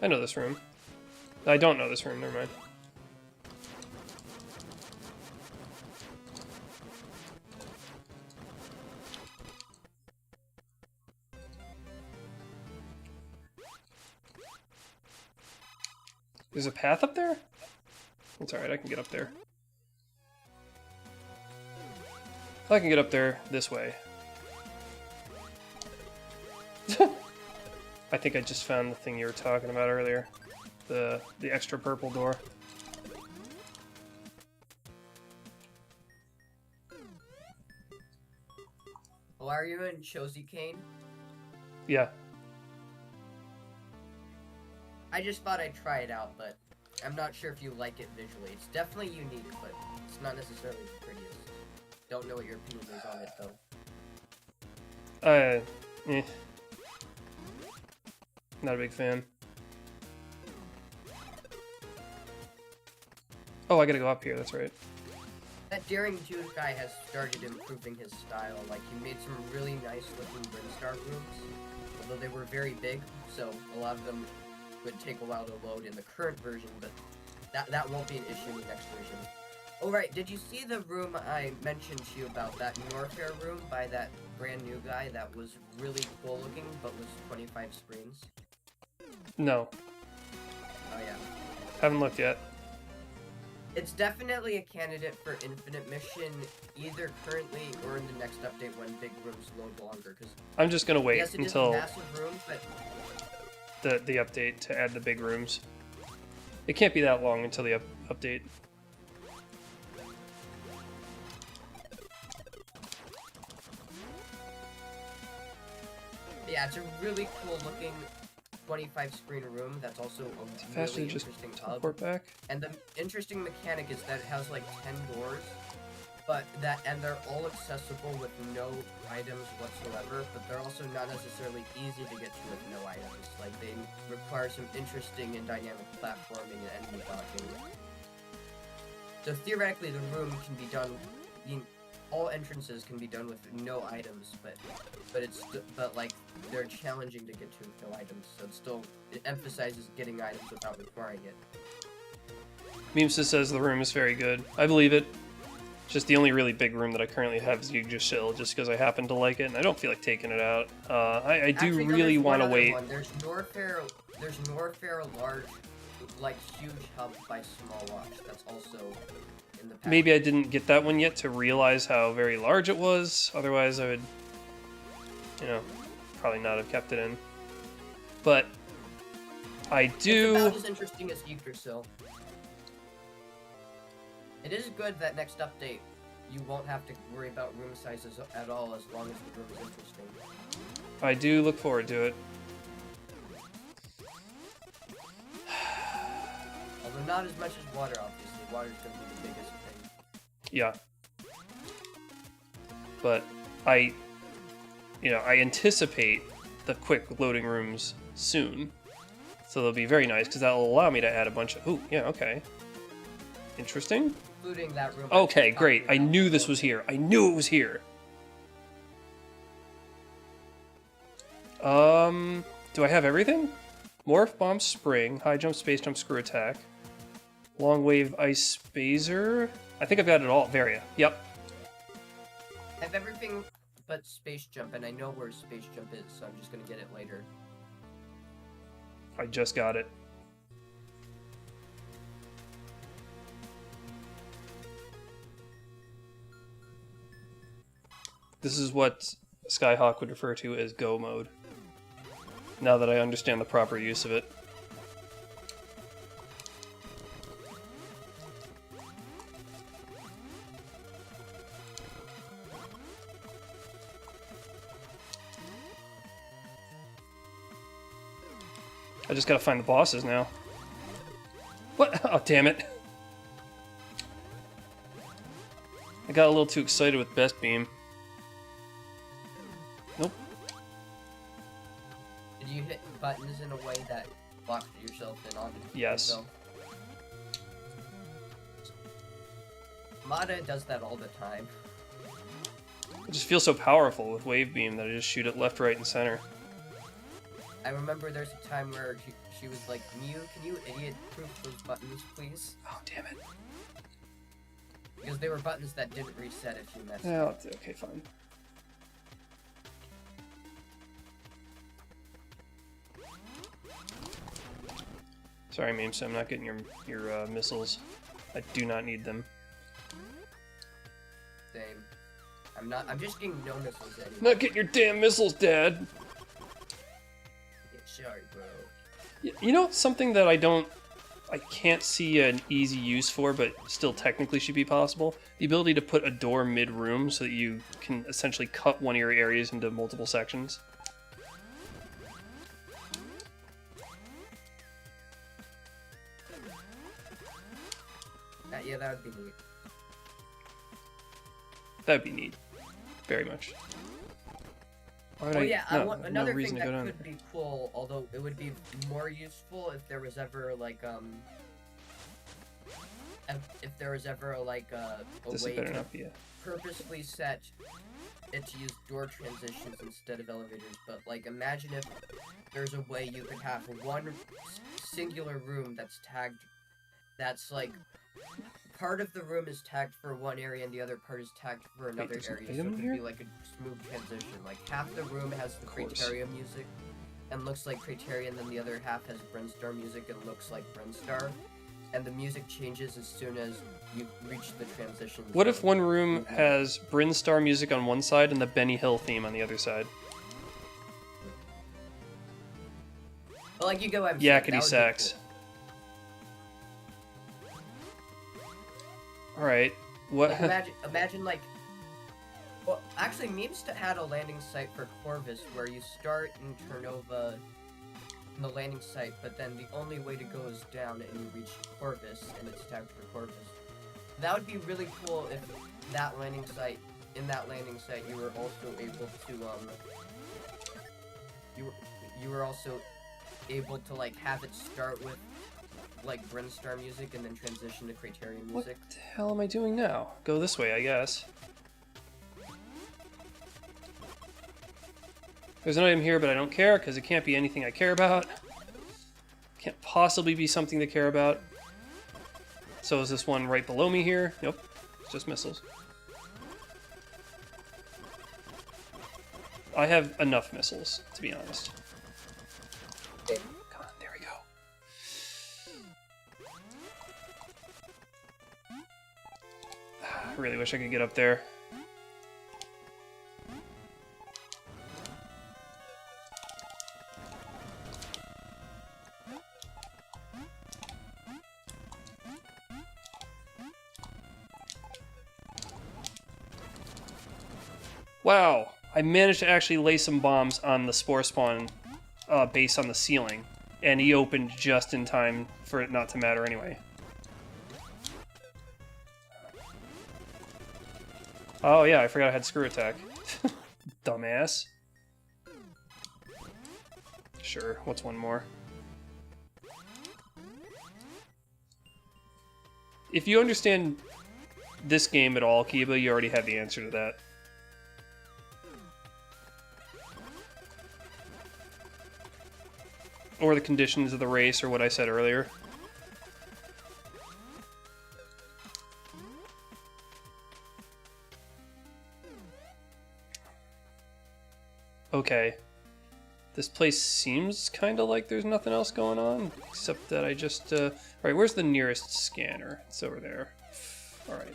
I know this room. I don't know this room, never mind. There's a path up there? It's alright, I can get up there. I can get up there this way. I think I just found the thing you were talking about earlier. The extra purple door. Oh, are you in Chosy Kane? Yeah. I just thought I'd try it out, but I'm not sure if you like it visually. It's definitely unique, but it's not necessarily the prettiest. Don't know what your opinion is on it, though. Not a big fan. Oh, I gotta go up here, that's right. That Daring Jews guy has started improving his style. Like, he made some really nice looking Brinstar rooms, although they were very big, so a lot of them would take a while to load in the current version, but that won't be an issue in the next version. Alright, did you see the room I mentioned to you about, that Norfair room by that brand new guy that was really cool looking, but was 25 screens? No. Oh yeah. Haven't looked yet. It's definitely a candidate for Infinite Mission, either currently or in the next update when big rooms load longer, because... I'm just gonna wait yes, it until... is a massive room, but... the update to add the big rooms. It can't be that long until the update. Yeah, it's a really cool looking 25 screen room that's also a really interesting hub. Back. And the interesting mechanic is that it has like 10 doors, and they're all accessible with no items whatsoever, but they're also not necessarily easy to get to with no items. Like, they require some interesting and dynamic platforming and enemy dodging. So theoretically, the room can be done, all entrances can be done with no items, but like, they're challenging to get to with no items, so it emphasizes getting items without requiring it. Memesa says the room is very good. I believe it. Just the only really big room that I currently have is Yggdrasil, just because I happen to like it, and I don't feel like taking it out. I do Actually, really want to wait. There's Norfair large, like, huge hub by Small Watch. That's also in the pack. Maybe I didn't get that one yet to realize how very large it was. Otherwise, I would, probably not have kept it in. But I do. It's about as interesting as Yggdrasil. It is good that next update, you won't have to worry about room sizes at all as long as the room is interesting. I do look forward to it. Although not as much as water, obviously. Water's going to be the biggest thing. Yeah. But I anticipate the quick loading rooms soon. So they'll be very nice, because that'll allow me to add a bunch of... Ooh, yeah, okay. Interesting. Including that room. Okay, great. I knew this was here. I knew it was here. Do I have everything? Morph, Bomb, Spring, High Jump, Space Jump, Screw Attack, Long Wave, Ice Phaser. I think I've got it all. Varia. Yep. I have everything but Space Jump, and I know where Space Jump is, so I'm just gonna get it later. I just got it. This is what Skyhawk would refer to as Go mode. Now that I understand the proper use of it. I just gotta find the bosses now. What? Oh, damn it. I got a little too excited with Best Beam. you hit buttons in a way that locks yourself in on Yes. yourself? Mata does that all the time. It just feels so powerful with Wave Beam that I just shoot it left, right, and center. I remember there's a time where she was like, Mew, can you idiot-proof those buttons, please? Oh, damn it. Because they were buttons that didn't reset if you messed Yeah, up. okay, fine. Sorry, Memes, I'm not getting your missiles. I do not need them. Same. I'm just getting no missiles anyway. Not getting your damn missiles, Dad! Yeah, sorry, bro. You know something that I can't see an easy use for, but still technically should be possible? The ability to put a door mid-room so that you can essentially cut one of your areas into multiple sections. Yeah, that would be neat. That'd be neat. Very much. Why would Oh yeah, no another reason thing to go that down could be cool, although it would be more useful if there was ever like if there was ever like a This way better to not be it. purposefully set it to use door transitions instead of elevators. But like, imagine if there's a way you could have one singular room that's tagged, that's like part of the room is tagged for one area and the other part is tagged for another there's an area, so item it could here? be like a smooth transition. Like half the room has the Of course. Criteria music and looks like Criteria, and then the other half has Brinstar music and looks like Brinstar. And the music changes as soon as you reach the transition. What if zone. one room has Brinstar music on one side and the Benny Hill theme on the other side? Well, like, you go what I'm saying, that Yakety would be sax. cool. Alright, what? Like, imagine like, well, actually, Memes had a landing site for Corvus where you start in Turnova, in the landing site, but then the only way to go is down and you reach Corvus, and it's tagged for Corvus. That would be really cool if that landing site, in that landing site, you were also able to, you were also able to, like, have it start with, like, Brinstar music and then transition to Criterion What music. the hell am I doing now? Go this way, I guess. There's an item here, but I don't care, because it can't be anything I care about. Can't possibly be something to care about. So is this one right below me here? Nope. It's just missiles. I have enough missiles, to be honest. Come on, there we go. I really wish I could get up there. Wow, I managed to actually lay some bombs on the Spore Spawn base on the ceiling, and he opened just in time for it not to matter anyway. Oh yeah, I forgot I had Screw Attack. Dumbass. Sure, what's one more? If you understand this game at all, Kiba, you already have the answer to that. Or the conditions of the race, or what I said earlier. Okay. This place seems kind of like there's nothing else going on, except that I just... Alright, where's the nearest scanner? It's over there. Alright.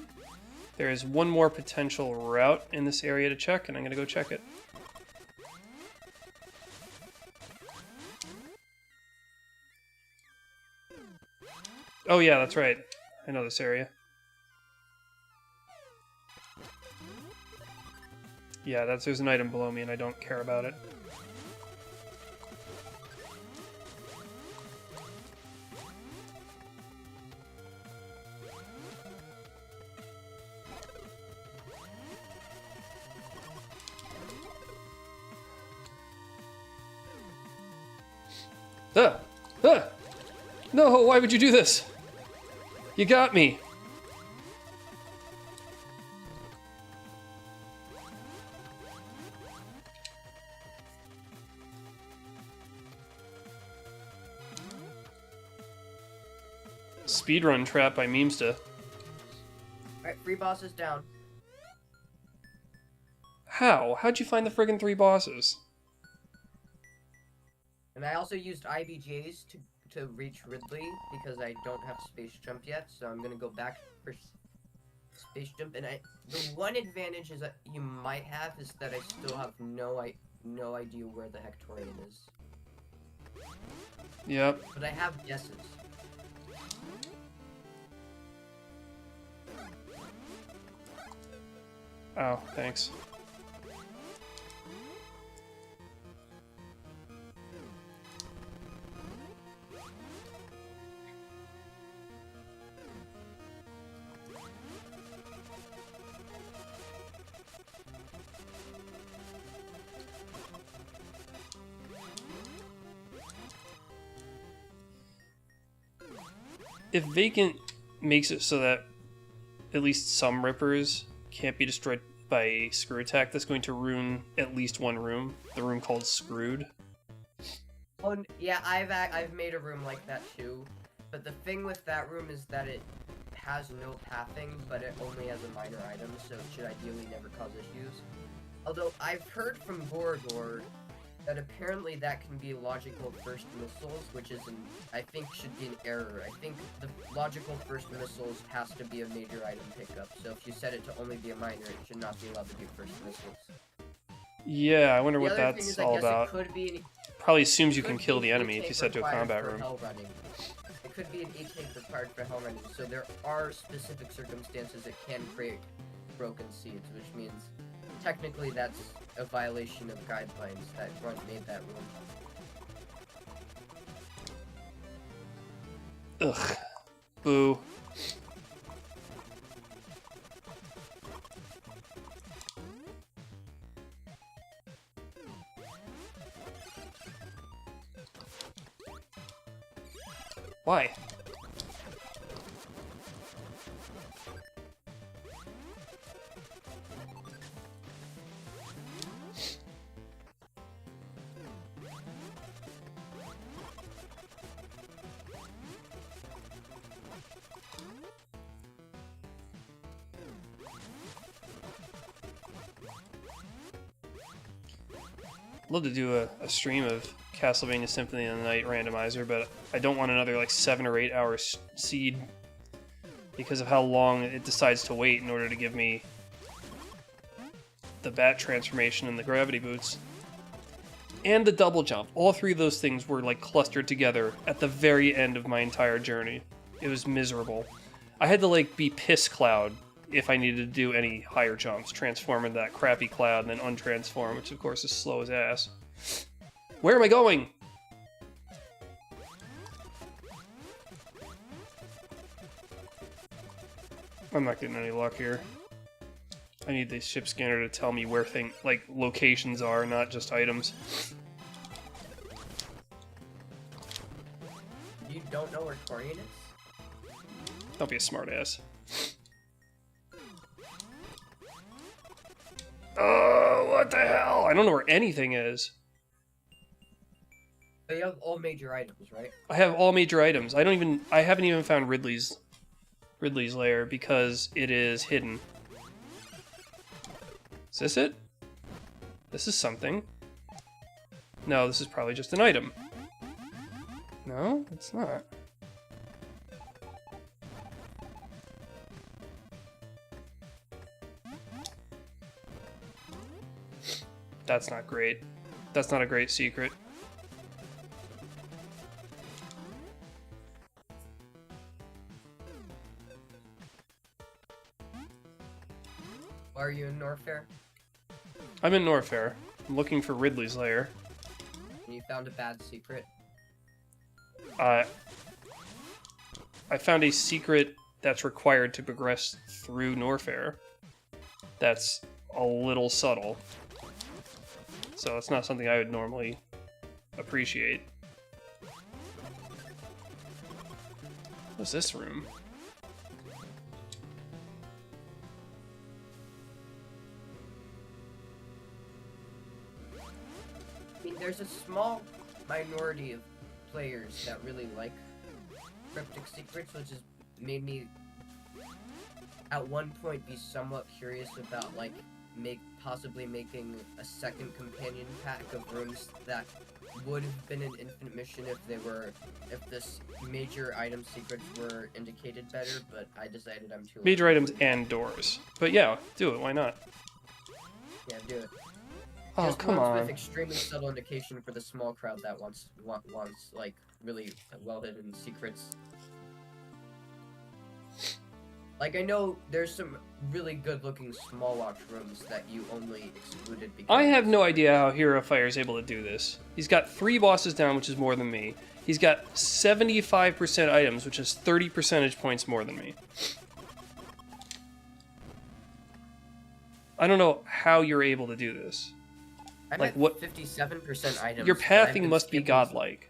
There is one more potential route in this area to check, and I'm going to go check it. Oh yeah, that's right. I know this area. Yeah, there's an item below me and I don't care about it. Ah! Ah! No, why would you do this? You got me. Speedrun trap by Memesta. Alright, 3 bosses down. How? How'd you find the friggin' 3 bosses? And I also used IBJs to reach Ridley because I don't have space jump yet, so I'm gonna go back for space jump. And the one advantage is that you might have is that I still have no idea where the Hectorian is. Yep. But I have guesses. Oh, thanks. If Vacant makes it so that at least some Rippers can't be destroyed by a screw attack, that's going to ruin at least one room. The room called Screwed. Oh, yeah, I've made a room like that too. But the thing with that room is that it has no pathing, but it only has a minor item, so it should ideally never cause issues. Although, I've heard from Borodor that apparently that can be logical first missiles, which is I think should be an error. I think the logical first missiles has to be a major item pickup, so if you set it to only be a minor, it should not be allowed to be first missiles. Yeah, I wonder The what other thing that's is, I all guess about. It could be Probably assumes you could can kill be the an enemy if you E-tank set to a required combat for room. hell running. It could be an E-tank required for hell running, so there are specific circumstances that can create broken seeds, which means technically that's a violation of guidelines that Grunt made that room. Ugh. Boo. Why? I'd love to do a stream of Castlevania Symphony of the Night randomizer, but I don't want another like 7 or 8 hour seed because of how long it decides to wait in order to give me the bat transformation and the gravity boots. And the double jump. All 3 of those things were like clustered together at the very end of my entire journey. It was miserable. I had to like be Piss Cloud if I needed to do any higher jumps, transform into that crappy cloud and then untransform, which of course is slow as ass. Where am I going? I'm not getting any luck here. I need the ship scanner to tell me where locations are, not just items. You don't know where Torian is? Don't be a smartass. Oh, what the hell? I don't know where anything is. But you have all major items, right? I have all major items. I haven't even found Ridley's lair because it is hidden. Is this it? This is something. No, this is probably just an item. No, it's not. That's not great. That's not a great secret. Are you in Norfair? I'm in Norfair. I'm looking for Ridley's lair. And you found a bad secret? I found a secret that's required to progress through Norfair. That's a little subtle. So it's not something I would normally appreciate. What's this room? I mean, there's a small minority of players that really like cryptic secrets, which has made me at one point be somewhat curious about like possibly making a second companion pack of rooms that would have been an infinite mission if this major item secrets were indicated better, but I decided I'm too Major items and doors. But yeah, do it. Why not? Yeah, do it. Oh, Just come ones on. with extremely subtle indication for the small crowd that wants like really well hidden secrets. Like, I know there's some really good-looking small watch rooms that you only excluded because... I have no idea how Hero Fire is able to do this. He's got 3 bosses down, which is more than me. He's got 75% items, which is 30 percentage points more than me. I don't know how you're able to do this. I'm like at what? 57% items. Your but I've pathing been must be skipping- godlike.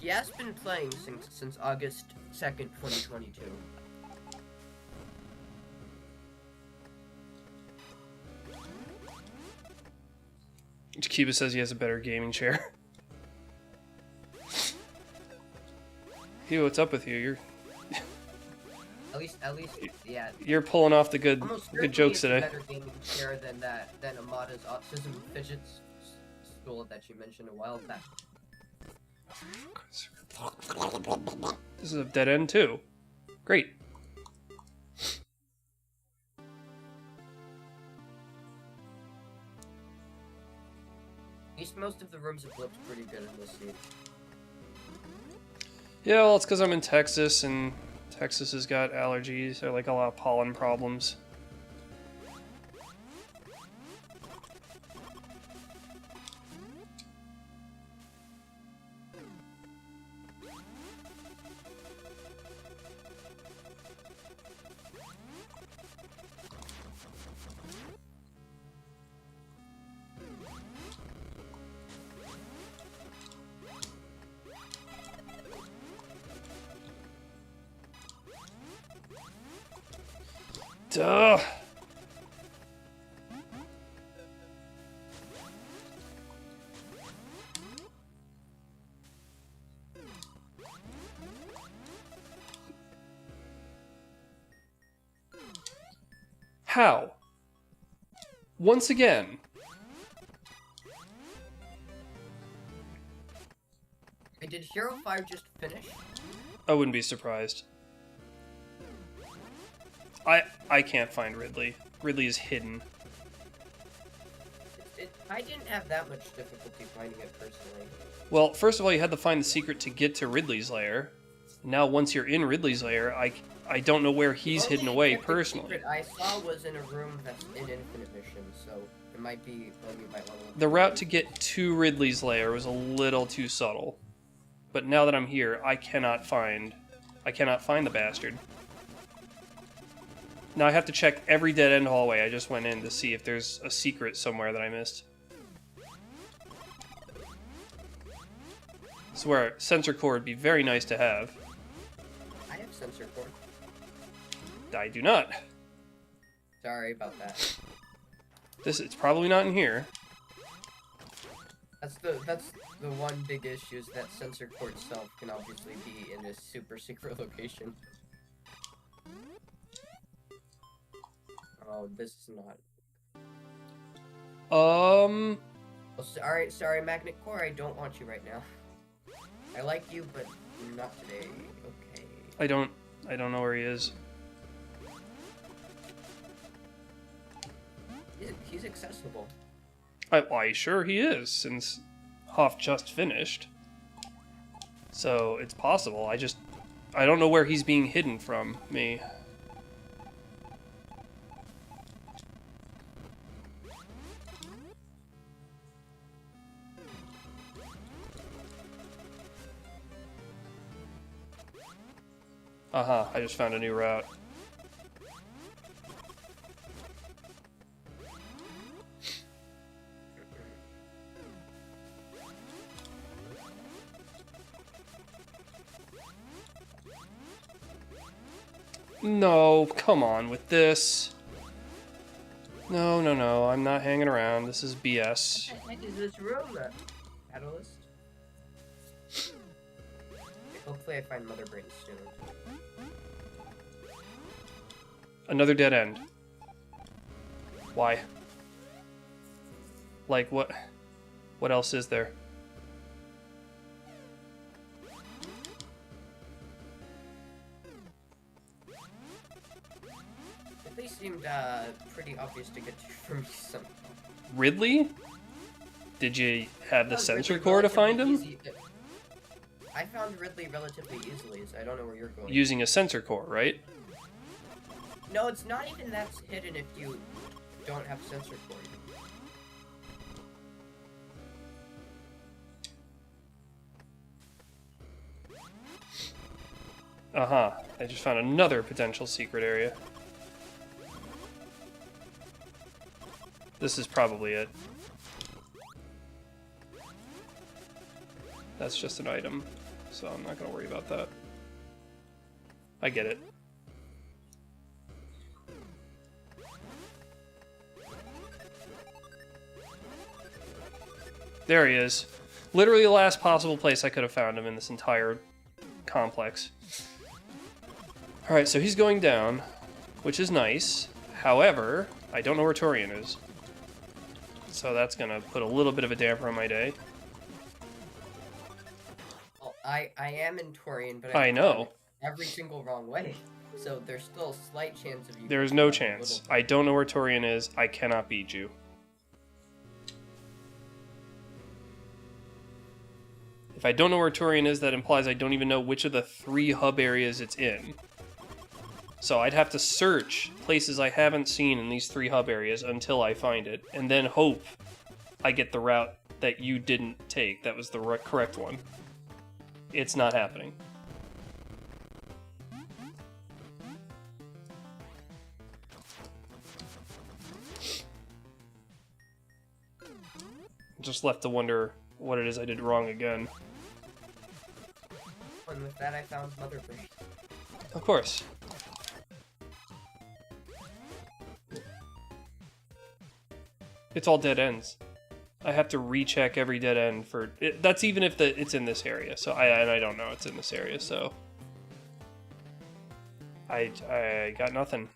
He has been playing since August 2nd, 2022. Chikiba says he has a better gaming chair. Hugh, what's up with you? At least, yeah. You're pulling off the good jokes it's a today. better gaming chair than Amada's autism fidget stool that you mentioned a while back. This is a dead end too. Great. At least most of the rooms have looked pretty good in this seed. Yeah, well, it's because I'm in Texas, and Texas has got allergies, or like a lot of pollen problems. Duh. How? Once again. Wait, did Hero 5 just finish? I wouldn't be surprised. I can't find Ridley. Ridley is hidden. I didn't have that much difficulty finding it personally. Well, first of all, you had to find the secret to get to Ridley's lair. Now, once you're in Ridley's lair, I don't know where he's hidden away personally. The secret I saw was in a room that's in Infinite Mission, so it might be one you might want to look The route to get to Ridley's lair was a little too subtle. But now that I'm here, I cannot find the bastard. Now I have to check every dead-end hallway I just went in to see if there's a secret somewhere that I missed. I swear, sensor core would be very nice to have. I have sensor cord. I do not. Sorry about that. It's probably not in here. That's the one big issue is that sensor cord itself can obviously be in a super secret location. Oh, this is not. Um. Oh, sorry, Magnet Core. I don't want you right now. I like you, but not today. Okay. I don't know where he is. He's accessible. Why, sure he is, since Hoff just finished. So it's possible. I don't know where he's being hidden from me. I just found a new route. No, come on with this. No, no, no, I'm not hanging around. This is BS. Is this room a catalyst? Hopefully I find Mother Brain soon. Another dead end. Why? Like, what else is there? They seemed pretty obvious to get to for me somehow. Ridley? Did you have the Found sensor Ridley core to find him? relatively easy- I found Ridley relatively easily, so I don't know where you're going. Using a sensor core, right? No, it's not even that hidden if you don't have sensor core. Uh-huh. I just found another potential secret area. This is probably it. That's just an item, so I'm not gonna worry about that. I get it. There he is. Literally the last possible place I could have found him in this entire complex. Alright, so he's going down, which is nice. However, I don't know where Torian is. So that's gonna put a little bit of a damper on my day. Well, I am in Torian, but I know. every single wrong way. So there's still a slight chance of you. There's no chance. I don't know where Torian is. I cannot beat you. If I don't know where Torian is, that implies I don't even know which of the 3 hub areas it's in. So I'd have to search places I haven't seen in these 3 hub areas until I find it, and then hope I get the route that you didn't take. That was the correct one. It's not happening. Just left to wonder what it is I did wrong again. And with that, I found Mother Brain. Of course. It's all dead ends. I have to recheck every dead end for it. That's even if it's in this area. So I don't know it's in this area. So I got nothing.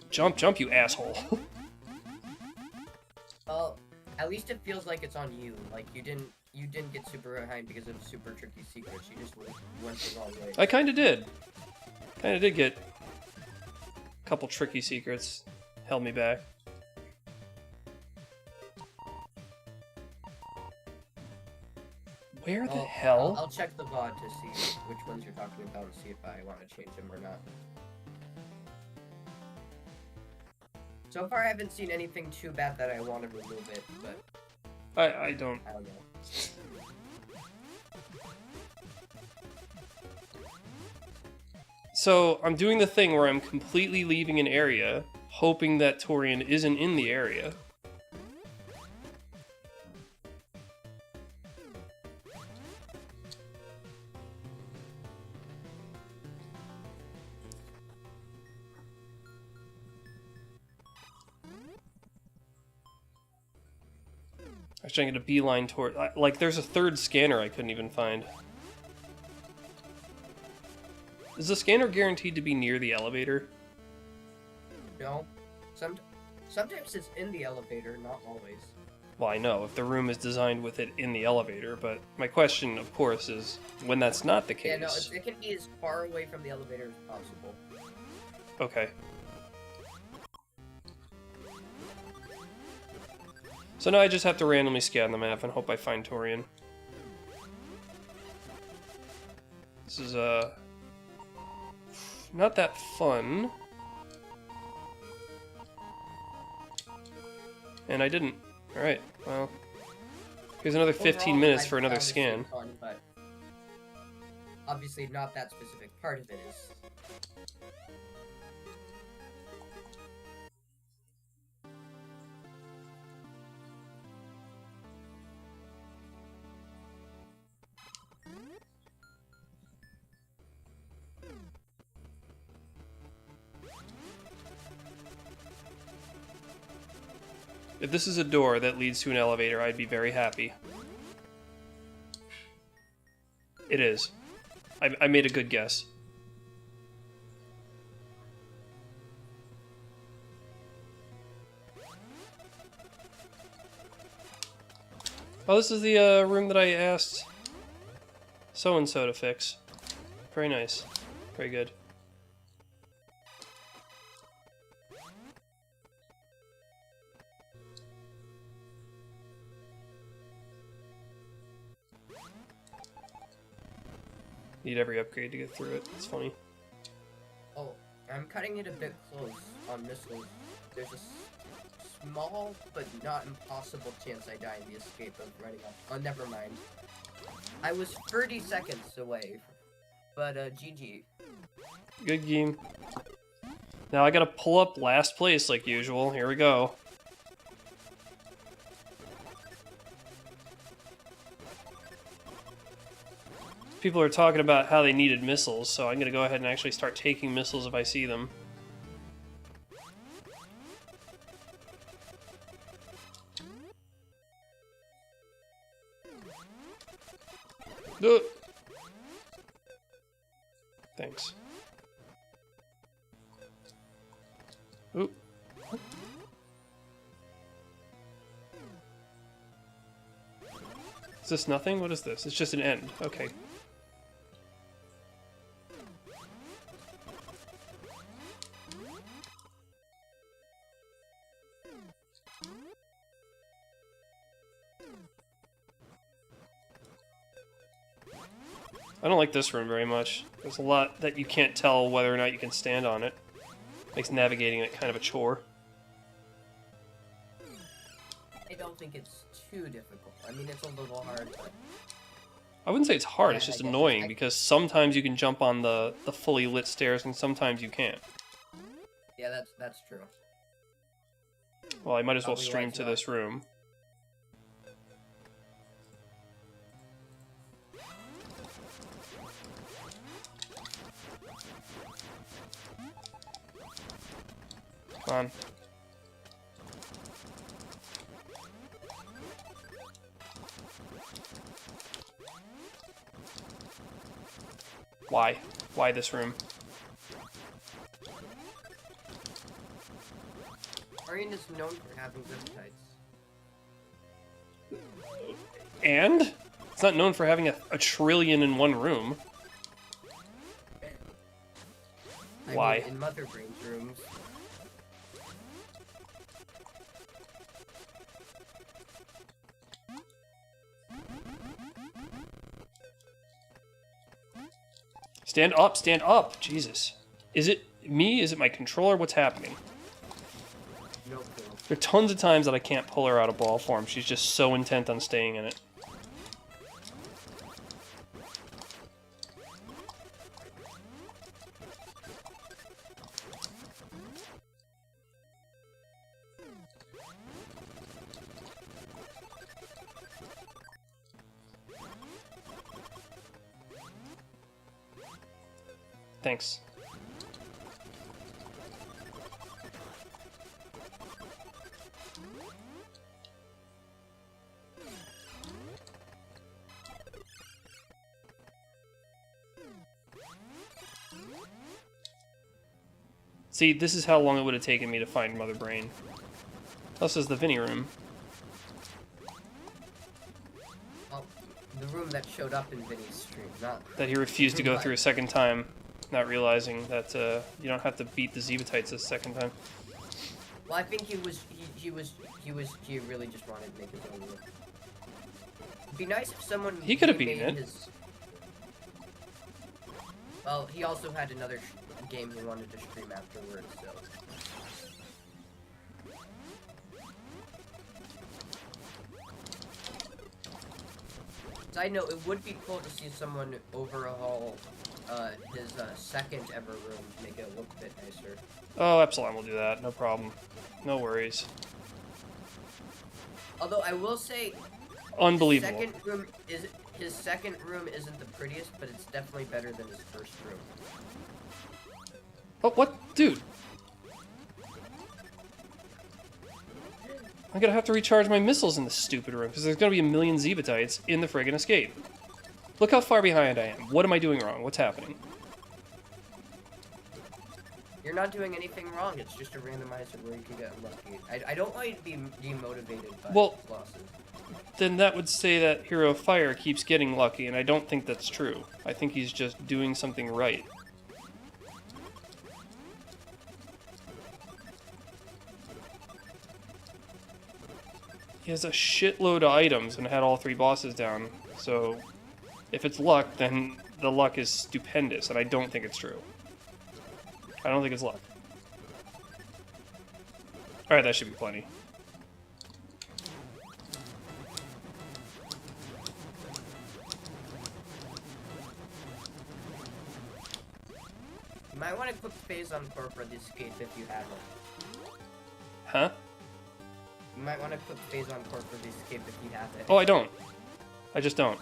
Jump, jump, you asshole. Well, at least it feels like it's on you. Like you didn't get super behind because of super tricky secrets. You just went the wrong way. I kind of did. Kind of did get a couple tricky secrets. Held me back. Where the hell? I'll check the VOD to see which ones you're talking about and see if I want to change them or not. So far, I haven't seen anything too bad that I want to remove it, but I don't. I don't know. So I'm doing the thing where I'm completely leaving an area, hoping that Torian isn't in the area. I was trying to get a beeline toward... Like, there's a third scanner I couldn't even find. Is the scanner guaranteed to be near the elevator? No. Sometimes it's in the elevator, not always. Well, I know, if the room is designed with it in the elevator, but my question, of course, is when that's not the case... Yeah, no, it can be as far away from the elevator as possible. Okay. So now I just have to randomly scan the map and hope I find Torian. This is, not that fun. And I didn't. Alright, well. Here's another 15 Overall, minutes I for another found this scan. game fun, but obviously not that specific part of it is. If this is a door that leads to an elevator, I'd be very happy. It is. I made a good guess. Oh, this is the room that I asked so-and-so to fix. Very nice. Very good. Need every upgrade to get through it. It's funny. Oh, I'm cutting it a bit close on missiles. There's a small but not impossible chance I die in the escape of running up. Oh, never mind. I was 30 seconds away, but GG. Good game. Now I gotta pull up last place like usual. Here we go. People are talking about how they needed missiles, so I'm gonna go ahead and actually start taking missiles if I see them. Thanks. Oop. Is this nothing? What is this? It's just an end. Okay. I don't like this room very much. There's a lot that you can't tell whether or not you can stand on it. Makes navigating it kind of a chore. I don't think it's too difficult. I mean, it's a little hard, but... I wouldn't say it's hard, Yeah, it's just I guess annoying, because sometimes you can jump on the fully lit stairs and sometimes you can't. Yeah, that's true. Well, I might as well Probably stream why to not. this room. Come on. Why? Why this room? Arian is known for having zip tights. And? It's not known for having a trillion in one room. Why? I mean, in Mother Brain's rooms. Stand up, stand up! Jesus. Is it me? Is it my controller? What's happening? No clue. There are tons of times that I can't pull her out of ball form. She's just so intent on staying in it. Thanks. See, this is how long it would have taken me to find Mother Brain. This is the Vinny room. Well, the room that showed up in Vinny's stream, not... That he refused to go through a second time, not realizing that you don't have to beat the Zevatites a second time. Well, I think he really just wanted to make his own room. It'd be nice if someone... He could have beaten remade it. his... Well, he also had another game he wanted to stream afterwards, so... Side note, it would be cool to see someone overhaul his second ever room to make it look a bit nicer. Oh, Epsilon will do that, no problem. No worries. Although I will say, Unbelievable. his second room isn't the prettiest, but it's definitely better than his first room. Oh, what? Dude. I'm gonna have to recharge my missiles in this stupid room, because there's gonna be a million Zebatites in the friggin' escape. Look how far behind I am. What am I doing wrong? What's happening? You're not doing anything wrong. It's just a randomizer where you can get lucky. I don't want you to be demotivated by losses. Then that would say that Hero of Fire keeps getting lucky, and I don't think that's true. I think he's just doing something right. He has a shitload of items and had all 3 bosses down, so if it's luck, then the luck is stupendous, and I don't think it's true. I don't think it's luck. Alright, that should be plenty. You might want to click phase on core for the escape if you have it. Huh? You might want to click phase on core for the escape if you have it. Oh, I don't. I just don't.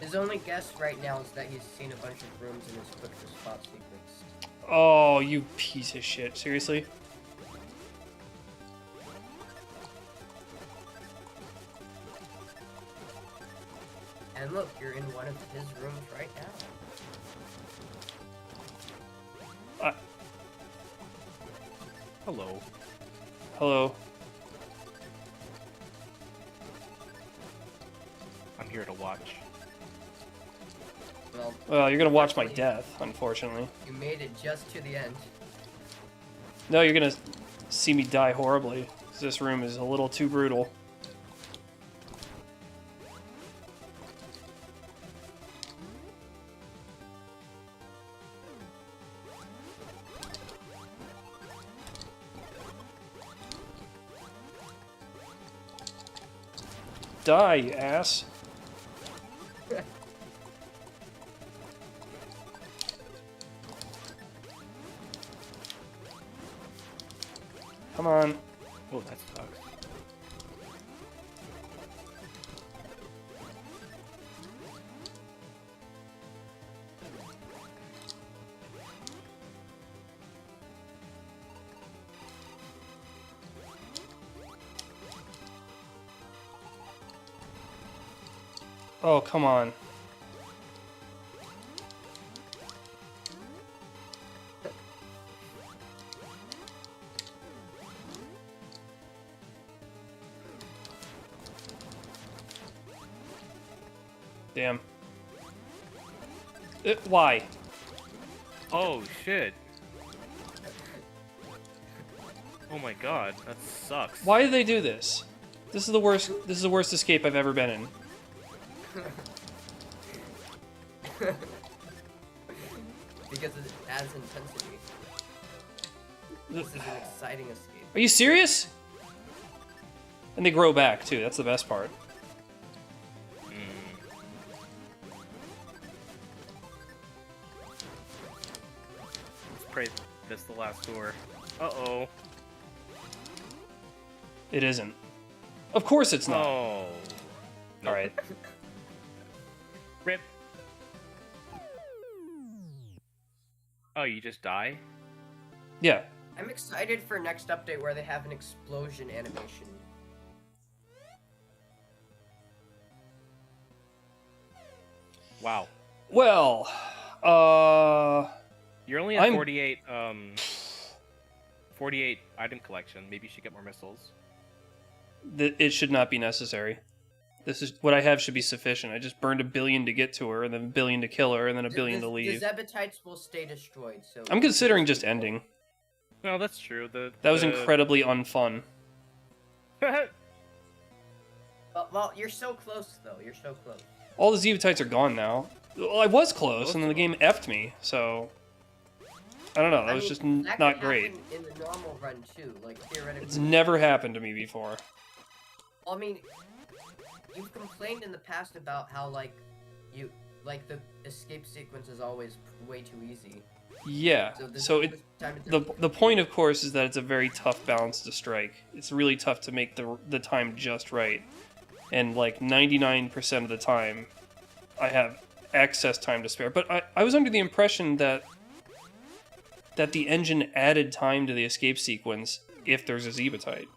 His only guess right now is that he's seen a bunch of rooms in his quick to spot secrets. Oh, you piece of shit. Seriously? And look, you're in one of his rooms right now. Hello. Hello. I'm here to watch. Well, you're gonna watch my death, unfortunately. You made it just to the end. No, you're gonna see me die horribly, 'cause this room is a little too brutal. Die, you ass. Come on. Oh, that sucks. Oh, come on. Damn. Why? Oh, shit. Oh my god, that sucks. Why do they do this? This is the worst. This is the worst escape I've ever been in. Because it adds intensity. This is an exciting escape. Are you serious? And they grow back too. That's the best part. Let's pray that's the last door. Uh-oh. It isn't. Of course it's not. Oh. All right. Rip. Oh, you just die? Yeah. I'm excited for next update where they have an explosion animation. Wow. Well, You're only at 48, 48 item collection. Maybe you should get more missiles. It should not be necessary. This is what I have should be sufficient. I just burned 1 billion to get to her, and then 1 billion to kill her, and then 1 billion to leave. The Zebatites will stay destroyed, so... I'm considering just ending. No, that's true. That was incredibly unfun. Well, you're so close, though. You're so close. All the Zebatites are gone now. Well, I was close, and then the game effed me, so... I don't know, that was just not great. That could happen in the normal run, too, like, theoretically. It's never happened to me before. Well, I mean, you've complained in the past about how, like, like the escape sequence is always way too easy. Yeah. So the point, of course, is that it's a very tough balance to strike. It's really tough to make the time just right, and like 99% of the time, I have excess time to spare. But I was under the impression that the engine added time to the escape sequence if there's a Zebatite.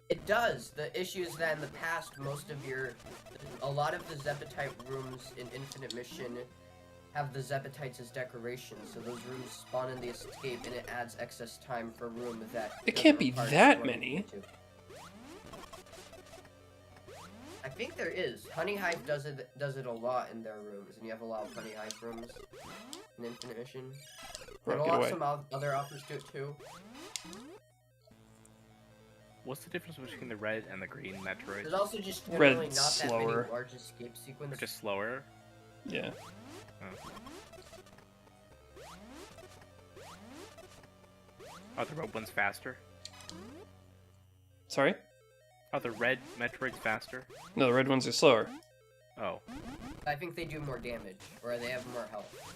It does. The issue is that in the past, a lot of the Zebetite rooms in Infinite Mission have the Zebetites as decorations, so those rooms spawn in the escape, and it adds excess time for a room that... It can't be that many. I think there is. Honey Hive does it a lot in their rooms, and you have a lot of Honey Hive rooms in Infinite Mission. And some other offers do it too. What's the difference between the red and the green Metroid? There's also just Red's not slower. that many large escape sequences. Or just slower? Yeah. Are the red ones faster? Sorry? Are the red Metroids faster? No, the red ones are slower. Oh. I think they do more damage, or they have more health.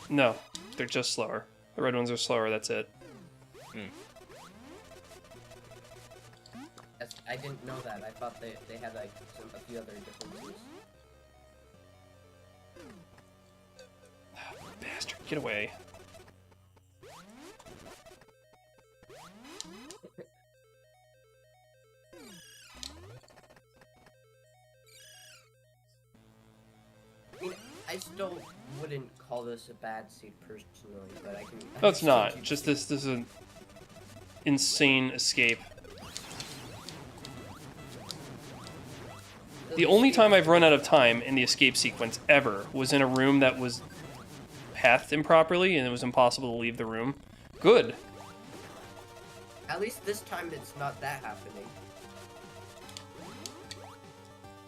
No, they're just slower. The red ones are slower, that's it. I didn't know that. I thought they had like a few other differences. Bastard, get away. I mean, I still wouldn't call this a bad seed personally, but I can... No, it's not. Just this is an insane escape. The only time I've run out of time in the escape sequence ever was in a room that was pathed improperly and it was impossible to leave the room. Good. At least this time it's not that happening.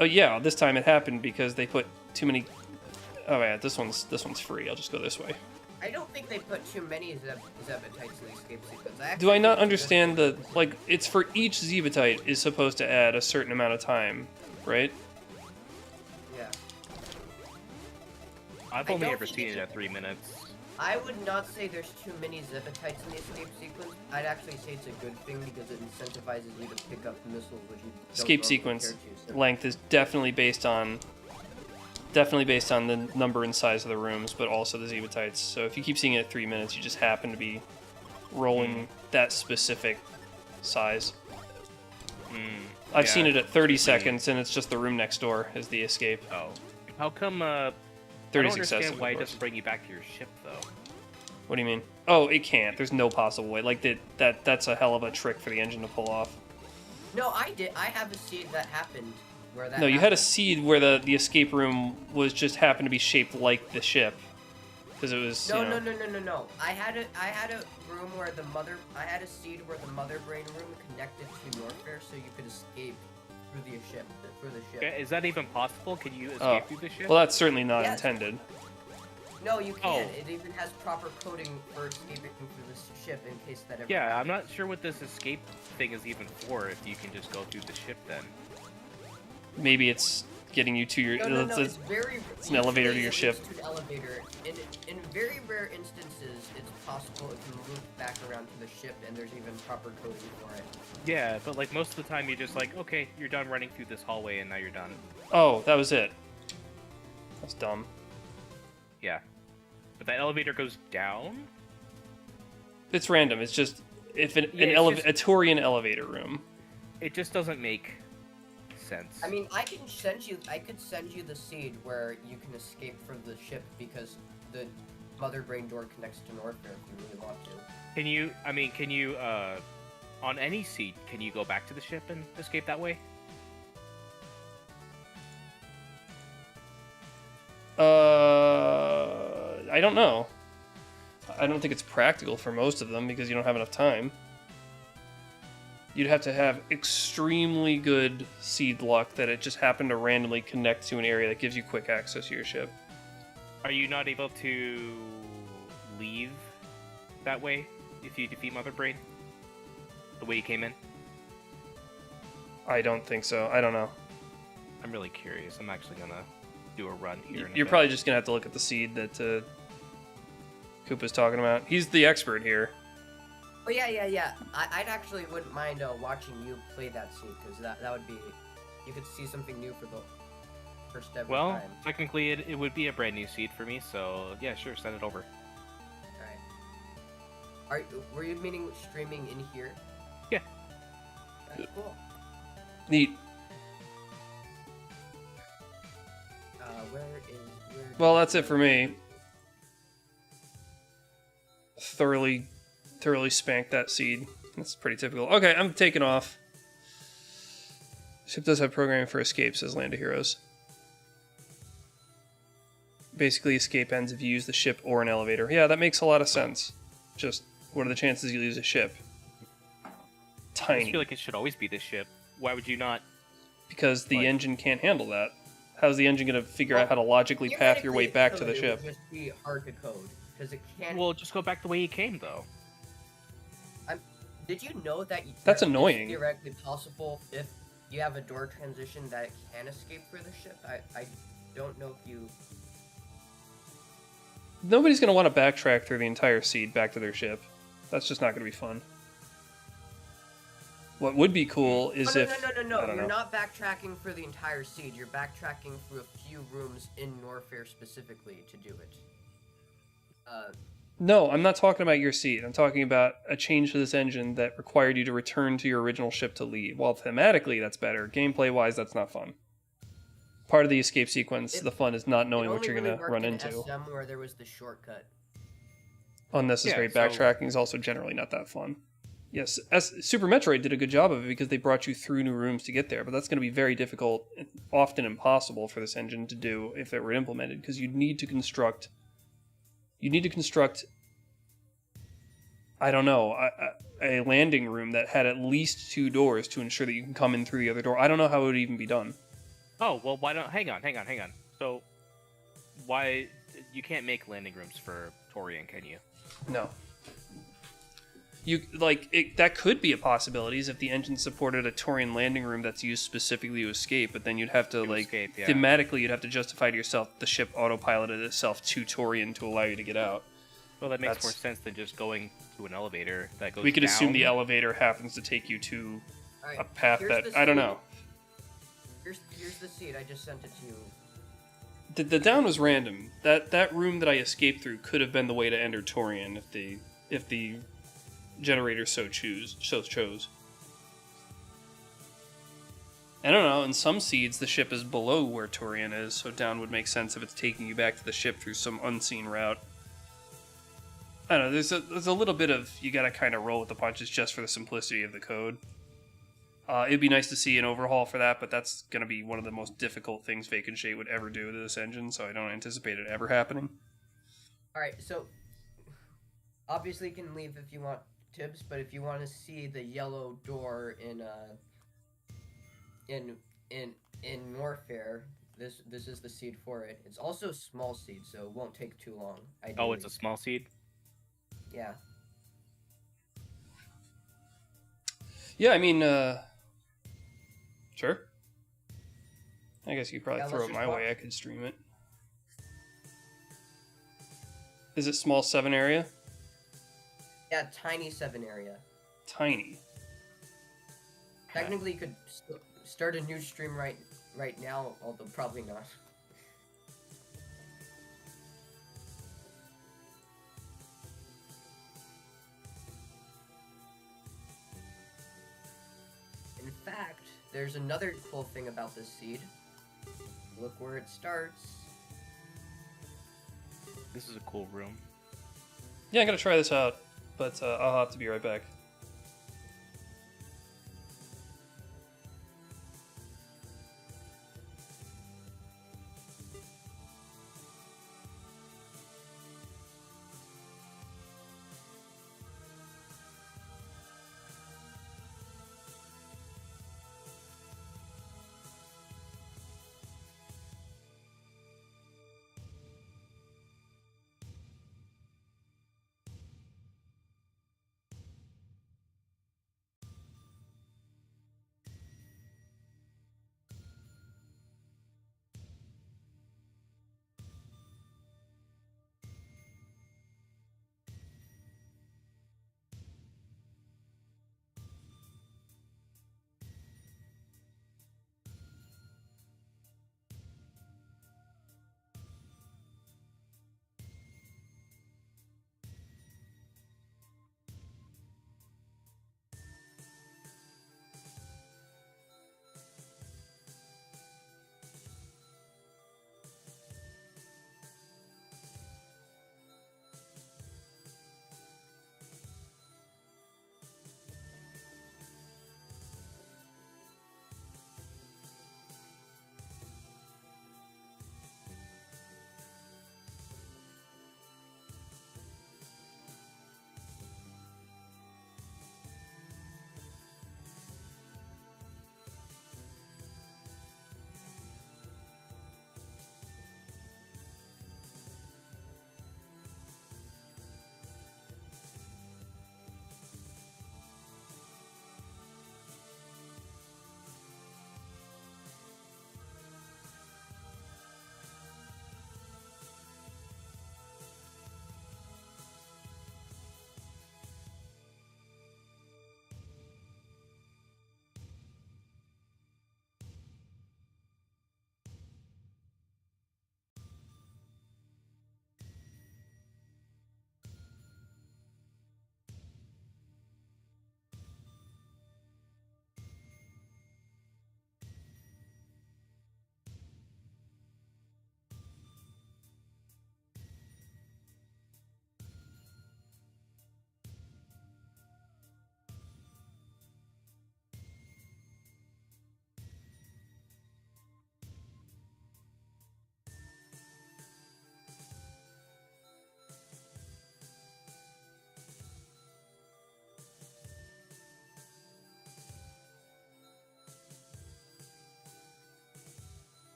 Oh yeah, this time it happened because they put too many... Oh yeah, this one's free. I'll just go this way. I don't think they put too many Zebetites in the escape sequence. Do I not understand the... Like, it's for each Zebatite is supposed to add a certain amount of time, right? Yeah. I've only ever seen it at 3 minutes. I would not say there's too many Zebetites in the escape sequence. I'd actually say it's a good thing because it incentivizes you to pick up missiles, which you don't Escape normally sequence care to, so. length is definitely based on the number and size of the rooms, but also the Zebatites. So if you keep seeing it at 3 minutes, you just happen to be rolling that specific size. I've seen it at 30 seconds, and it's just the room next door is the escape. Oh. How come, 30 I don't understand why it doesn't bring you back to your ship, though. What do you mean? Oh, it can't. There's no possible way. Like, that's a hell of a trick for the engine to pull off. No, I did. I have a seed that happened where that No, you had a happened. seed where the escape room was just happened to be shaped like the ship. Because it was, No, you know... no. I had a room where I had a seed where the mother brain room connected to Norfair so you could escape through the ship. Okay, is that even possible? Can you escape Oh. through the ship? Well, that's certainly not Yes. intended. No, you can't. Oh. It even has proper coding for escaping through the ship in case that ever... Yeah, I'm not sure what this escape thing is even for, if you can just go through the ship then. Maybe it's getting you to your... No, it's, it's very... it's an elevator to your usually ship. it leads to an elevator. In very rare instances, it's possible it can loop back around to the ship, and there's even proper coding for it. Yeah, but like most of the time you're just like, okay, you're done running through this hallway and now you're done. Oh, that was it. That's dumb. Yeah. But that elevator goes down? It's random. It's just... If a Turian elevator room. It just doesn't make sense. I mean, I could send you the seed where you can escape from the ship because the mother brain door connects to Norfair if you really want to. Can you, on any seat, can you go back to the ship and escape that way? I don't know. I don't think it's practical for most of them because you don't have enough time. You'd have to have extremely good seed luck that it just happened to randomly connect to an area that gives you quick access to your ship. Are you not able to leave that way if you defeat Mother Brain? The way you came in? I don't think so. I don't know. I'm really curious. I'm actually gonna do a run here. You're probably just gonna have to look at the seed that Koopa's talking about. He's the expert here. Oh yeah. I'd actually wouldn't mind watching you play that seed, because that would be, you could see something new for the first ever time. Technically it would be a brand new seed for me, so yeah, sure, send it over. Alright. Were you meaning streaming in here? Yeah. That's cool. Neat. Where Well, that's it for me. Thoroughly spanked that seed. That's pretty typical. Okay, I'm taking off. Ship does have programming for escape, says Land of Heroes. Basically, escape ends if you use the ship or an elevator. Yeah, that makes a lot of sense. Just, what are the chances you lose a ship? I Tiny. just feel like it should always be the ship. Why would you not? Because the engine can't handle that. How's the engine going to figure out how to logically path your way back to the ship? It would just be hard to code, because it can't... Well, just go back the way you came, though. Did you know that that's it's annoying? Theoretically possible if you have a door transition that it can escape for the ship? I don't know if you... Nobody's going to want to backtrack through the entire seed back to their ship. That's just not going to be fun. What would be cool is No. You're not backtracking for the entire seed. You're backtracking through a few rooms in Norfair specifically to do it. No, I'm not talking about your seed. I'm talking about a change to this engine that required you to return to your original ship to leave. While thematically that's better, gameplay-wise that's not fun. Part of the escape sequence, the fun is not knowing what you're going to run into. SM where there was the shortcut. Unnecessary backtracking is also generally not that fun. Yes, Super Metroid did a good job of it because they brought you through new rooms to get there, but that's going to be very difficult, often impossible for this engine to do if it were implemented, because you'd need to construct... I don't know, a landing room that had at least 2 doors to ensure that you can come in through the other door. I don't know how it would even be done. Oh, well, why don't... Hang on. So, why... You can't make landing rooms for Torian, can you? No. That could be a possibility if the engine supported a Torian landing room that's used specifically to escape, but then you'd have to, thematically, you'd have to justify to yourself the ship autopiloted itself to Torian to allow you to get out. Well, that makes more sense than just going to an elevator that goes We could down. assume the elevator happens to take you to Right, a path that... I don't know. Here's the seed. I just sent it to you. The down was random. That room that I escaped through could have been the way to enter Torian if the generator so chose. I don't know, in some seeds the ship is below where Torian is, so down would make sense if it's taking you back to the ship through some unseen route. I don't know, there's a little bit of, you gotta kind of roll with the punches just for the simplicity of the code. It'd be nice to see an overhaul for that, but that's going to be one of the most difficult things Vacant Shade would ever do to this engine, so I don't anticipate it ever happening. Alright, so obviously you can leave if you want, Tibbs, but if you want to see the yellow door in Norfair, this is the seed for it. It's also a small seed, so it won't take too long. Ideally. Oh, it's a small seed? Yeah. Yeah, I mean, sure. I guess you could probably throw it my way. I could stream it. Is it small 7 area? Yeah, tiny 7 area. Tiny. Technically, you could start a new stream right now, although probably not. In fact, there's another cool thing about this seed. Look where it starts. This is a cool room. Yeah, I'm gonna try this out, but I'll have to be right back.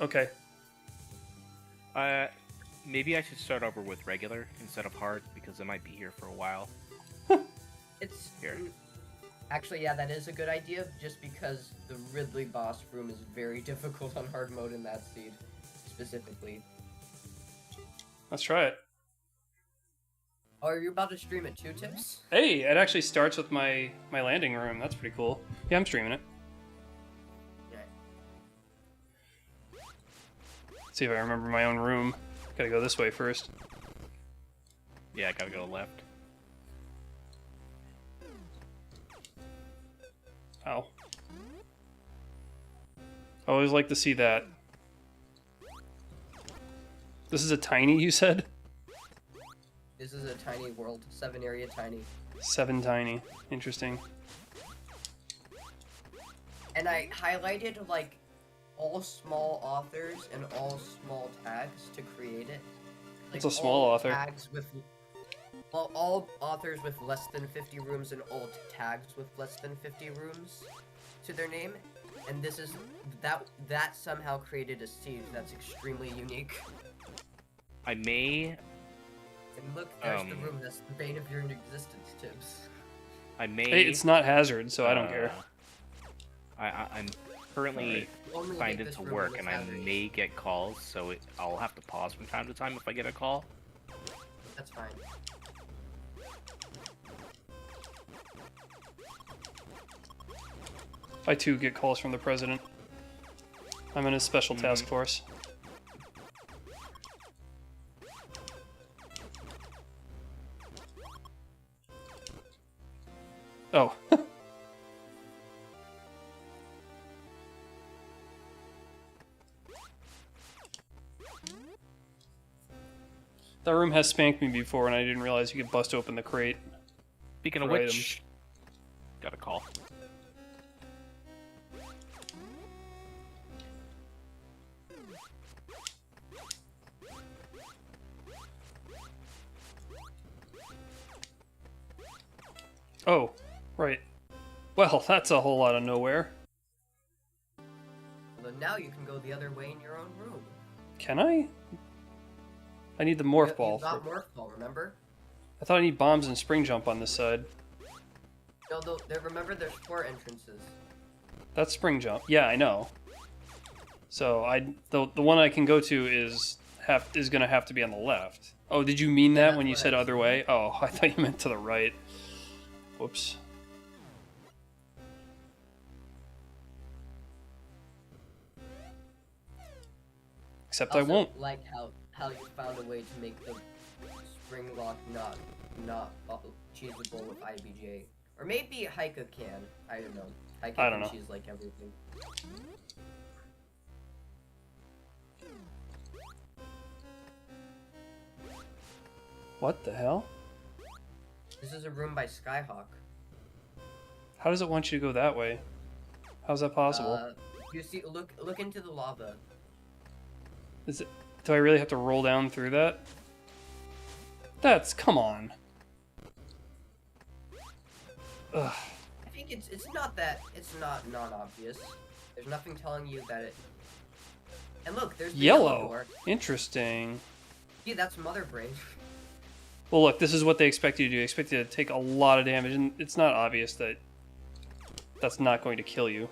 Okay. Maybe I should start over with regular instead of hard because I might be here for a while. It's Here. Actually, yeah, that is a good idea. Just because the Ridley boss room is very difficult on hard mode in that seed, specifically. Let's try it. Oh, are you about to stream it too, Tips? Hey, it actually starts with my landing room. That's pretty cool. Yeah, I'm streaming it. Yeah. Let's see if I remember my own room. Gotta go this way first. Yeah, I gotta go left. Ow. I always like to see that. This is a tiny, you said? This is a tiny world, 7 area tiny. 7 tiny. Interesting. And I highlighted like all small authors and all small tags to create it. Like, What's a small all author? Tags with, well, all authors with less than 50 rooms and all tags with less than 50 rooms to their name. And this is that somehow created a seed that's extremely unique. I may. And look, there's the room that's the bane of your existence, Tibbs. I may. Hey, it's not hazard, so I don't care. I'm currently Only signed make this into room work, less and I hazardous. may get calls, so I'll have to pause from time to time if I get a call. That's fine. I too get calls from the president. I'm in a special task force. Oh. That room has spanked me before, and I didn't realize you could bust open the crate. Speaking of For which, got a call. Oh, right. Well, that's a whole lot of nowhere. Well, now you can go the other way in your own room. Can I? I need the morph ball. You got morph ball, remember? I thought I need bombs and spring jump on this side. No, remember there's 4 entrances. That's spring jump. Yeah, I know. So the one I can go to is gonna have to be on the left. Oh, did you mean that that's when you what said I other way? Oh, I thought you meant to the right. Whoops. Except I Also, won't. like how you found a way to make the spring lock not cheesable with IBJ. Or maybe Haika can. I don't know. Haika I don't can know. cheese like everything. What the hell? This is a room by Skyhawk. How does it want you to go that way? How's that possible? You see, look into the lava. Is it? Do I really have to roll down through that? Come on. Ugh. I think it's not non-obvious. There's nothing telling you that it. And look, there's the Yellow. door. Interesting. See, that's Mother Brain. Well, look, this is what they expect you to do. They expect you to take a lot of damage, and it's not obvious that that's not going to kill you.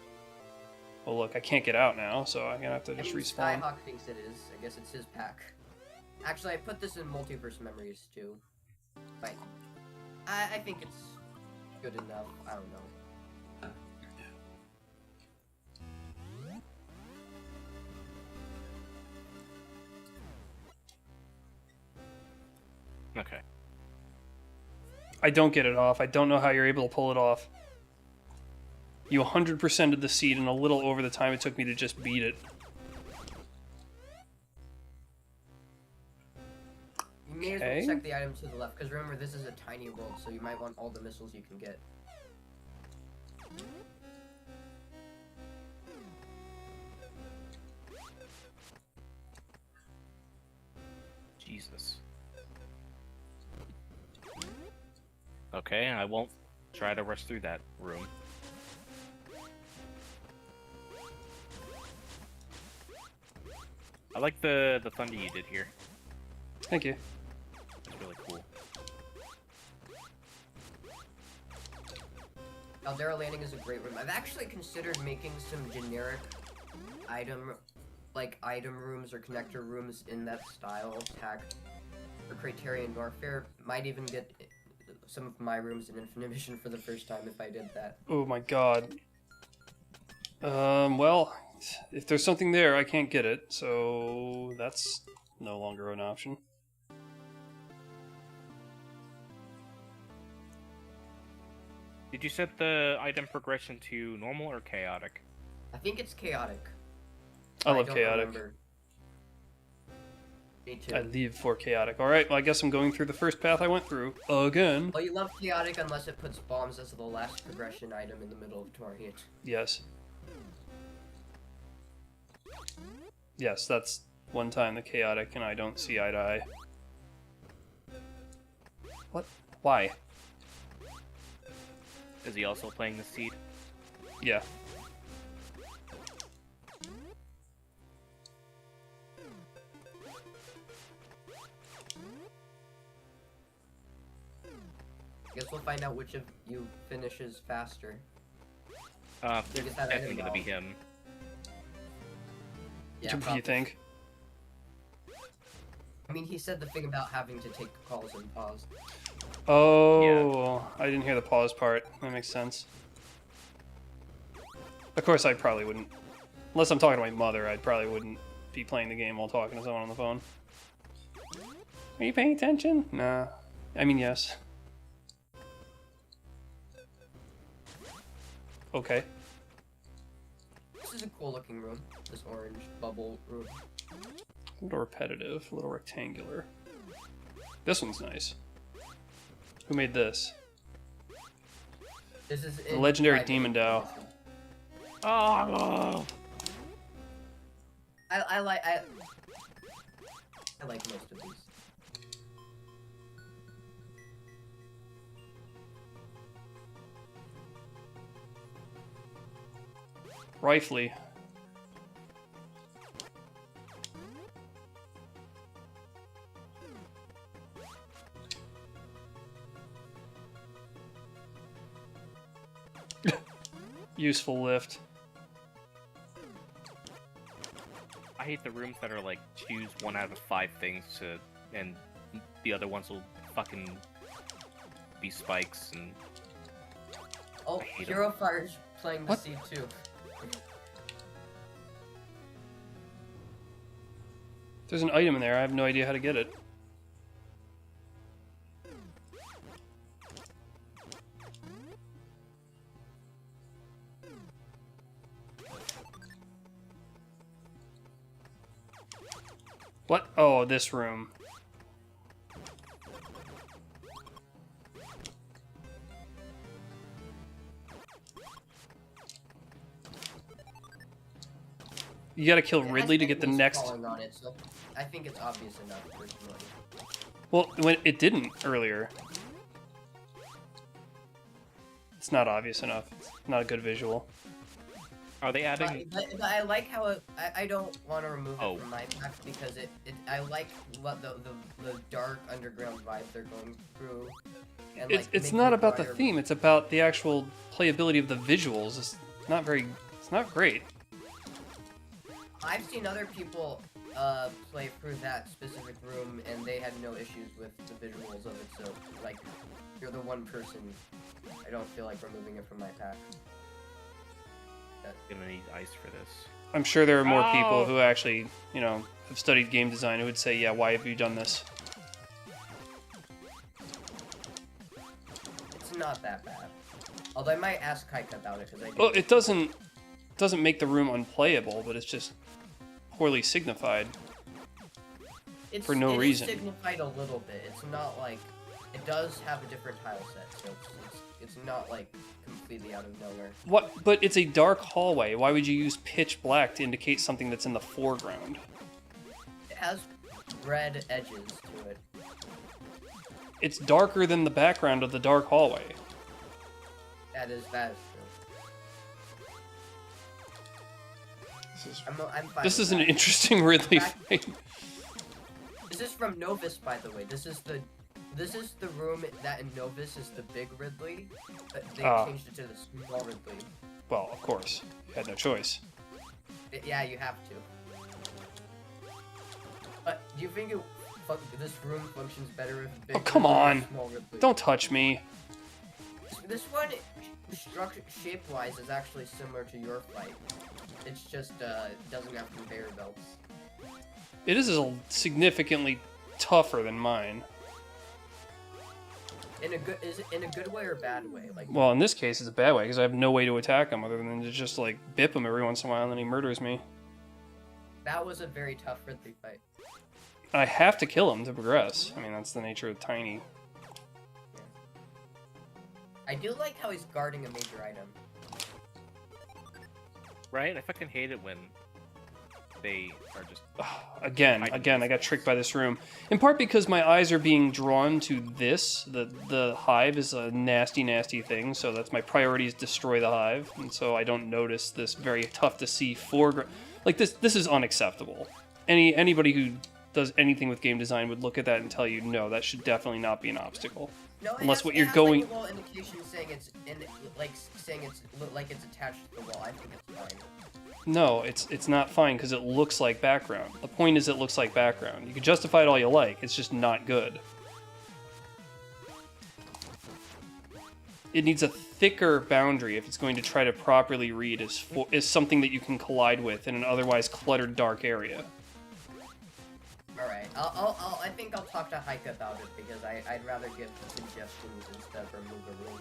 Well, look, I can't get out now, so I'm gonna have to just respawn. Skyhawk thinks it is. I guess it's his pack. Actually, I put this in multiverse memories too. But I think it's good enough. I don't know. Okay. I don't get it off. I don't know how you're able to pull it off. You 100%ed the seed in a little over the time it took me to just beat it. You may as Okay. well check the item to the left, because remember, this is a tiny world, so you might want all the missiles you can get. Jesus. Okay, I won't try to rush through that room. like the thunder you did here. Thank you. It's really cool. Caldera Landing is a great room. I've actually considered making some generic item rooms or connector rooms in that style tag for Criterion Warfare. Might even get some of my rooms in Infinite Vision for the first time if I did that. Oh my god. Well, if there's something there, I can't get it, so that's no longer an option. Did you set the item progression to normal or chaotic? I think it's chaotic. I love don't chaotic. remember. Me too. I leave for chaotic. Alright, well I guess I'm going through the first path I went through. Again. Well, you love chaotic unless it puts bombs as the last progression item in the middle of Torrent. Yes. Yes, that's one time the chaotic and I don't see eye to eye. What? Why? Is he also playing the seed? Yeah. Guess we'll find out which of you finishes faster. It's definitely gonna be him. Yeah, What do you probably. think? I mean, he said the thing about having to take calls and pause. Oh, I didn't hear the pause part. That makes sense. Of course, I probably wouldn't. Unless I'm talking to my mother, I probably wouldn't be playing the game while talking to someone on the phone. Are you paying attention? Nah. I mean, yes. Okay. This is a cool looking room. This orange bubble room. A little repetitive, a little rectangular. This one's nice. Who made this? This is The legendary Demon Dow. Oh! I like most of these. Rifley. Useful lift. I hate the rooms that are like choose 1 out of 5 things to, and the other ones will fucking be spikes and. Oh, I hate Hero Fire's playing the What? seed too. There's an item in there. I have no idea how to get it. What? Oh, this room. You gotta kill It has Ridley to get the enemies next... crawling on it, so I think it's obvious enough, personally. Well, when it didn't earlier. It's not obvious enough. It's not a good visual. Are they adding? But I like how it, I don't want to remove Oh. it from my pack because I like what the dark underground vibe they're going through. And, like, It's making not it about the brighter. theme. It's about the actual playability of the visuals. It's not very. It's not great. I've seen other people play through that specific room and they had no issues with the visuals of it. So like, you're the one person. I don't feel like removing it from my pack. Gonna need ice for this. I'm sure there are more people Oh. who actually, you know, have studied game design who would say, "Yeah, why have you done this?" It's not that bad. Although I might ask Kaika about it because I. Well, it doesn't make the room unplayable, but it's just poorly signified. for no reason. It's signified a little bit. It's not like it does have a different tile set, so it's not like completely out of nowhere. What? But it's a dark hallway. Why would you use pitch black to indicate something that's in the foreground? It has red edges to it. It's darker than the background of the dark hallway. That is true. I'm fine. This with is an that. interesting Ridley Back- fight. This is from Novus, by the way. This is the room that in Novus is the big Ridley, but they changed it to the small Ridley. Well, of course. You had no choice. Yeah, you have to. But do you think this room functions better with big come Ridley or on. small Ridley? Don't touch me. This one, structure shape-wise, is actually similar to your fight. It's just doesn't have conveyor belts. It is significantly tougher than mine. In a good way or bad way? Like, Well, in this case, it's a bad way because I have no way to attack him other than to just like bip him every once in a while and then he murders me. that was a very tough Ridley fight. I have to kill him to progress. I mean, that's the nature of Tiny. I do like how he's guarding a major item. Right? I fucking hate it when they are just... Again, I got tricked by this room. In part because my eyes are being drawn to this. The hive is a nasty, nasty thing, so that's my priority is destroy the hive, and so I don't notice this very tough to see foreground. Like this is unacceptable. Anybody who does anything with game design would look at that and tell you, no, that should definitely not be an obstacle. No, Unless what you're like going- a little indication saying it's it's attached to the wall. I think it's fine. No, it's not fine because it looks like background. The point is it looks like background. You can justify it all you like, it's just not good. It needs a thicker boundary if it's going to try to properly read as something that you can collide with in an otherwise cluttered dark area. All right, I think I'll talk to Heike about it because I'd rather give suggestions instead of remove a room.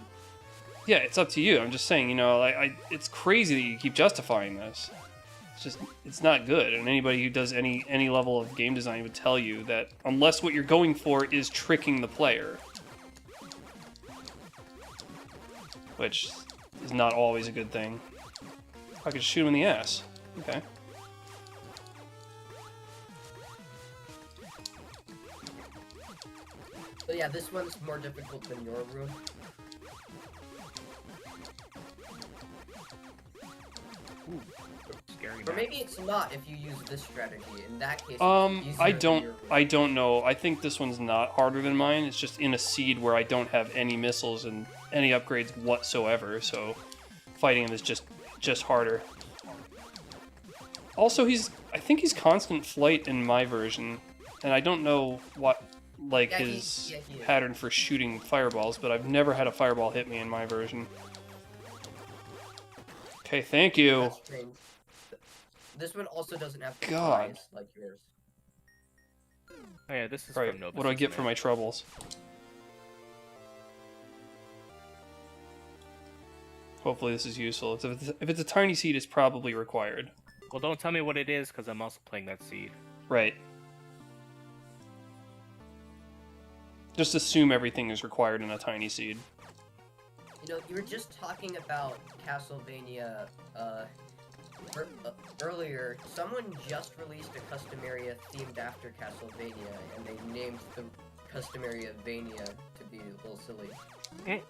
Yeah, it's up to you. I'm just saying, you know, it's crazy that you keep justifying this. It's not good. And anybody who does any level of game design would tell you that unless what you're going for is tricking the player, which is not always a good thing. I could shoot him in the ass. Okay. So yeah, this one's more difficult than your room. Ooh, scary. Or maybe it's not if you use this strategy. In that case, it's easier I than don't your room. I don't know. I think this one's not harder than mine. It's just in a seed where I don't have any missiles and any upgrades whatsoever, so fighting him is just harder. Also, I think he's constant flight in my version, and I don't know what Yeah, he his is. pattern for shooting fireballs, but I've never had a fireball hit me in my version. Okay, thank you. That's strange. This one also doesn't have God. supplies like yours. Oh yeah, this is Right, from Novus. what do I get isn't for it? my troubles? Hopefully this is useful. If it's a tiny seed, it's probably required. Well, don't tell me what it is, because I'm also playing that seed. Right. Just assume everything is required in a tiny seed. You know, you were just talking about Castlevania earlier. Someone just released a custom area themed after Castlevania, and they named the custom area Vania to be a little silly. Eh.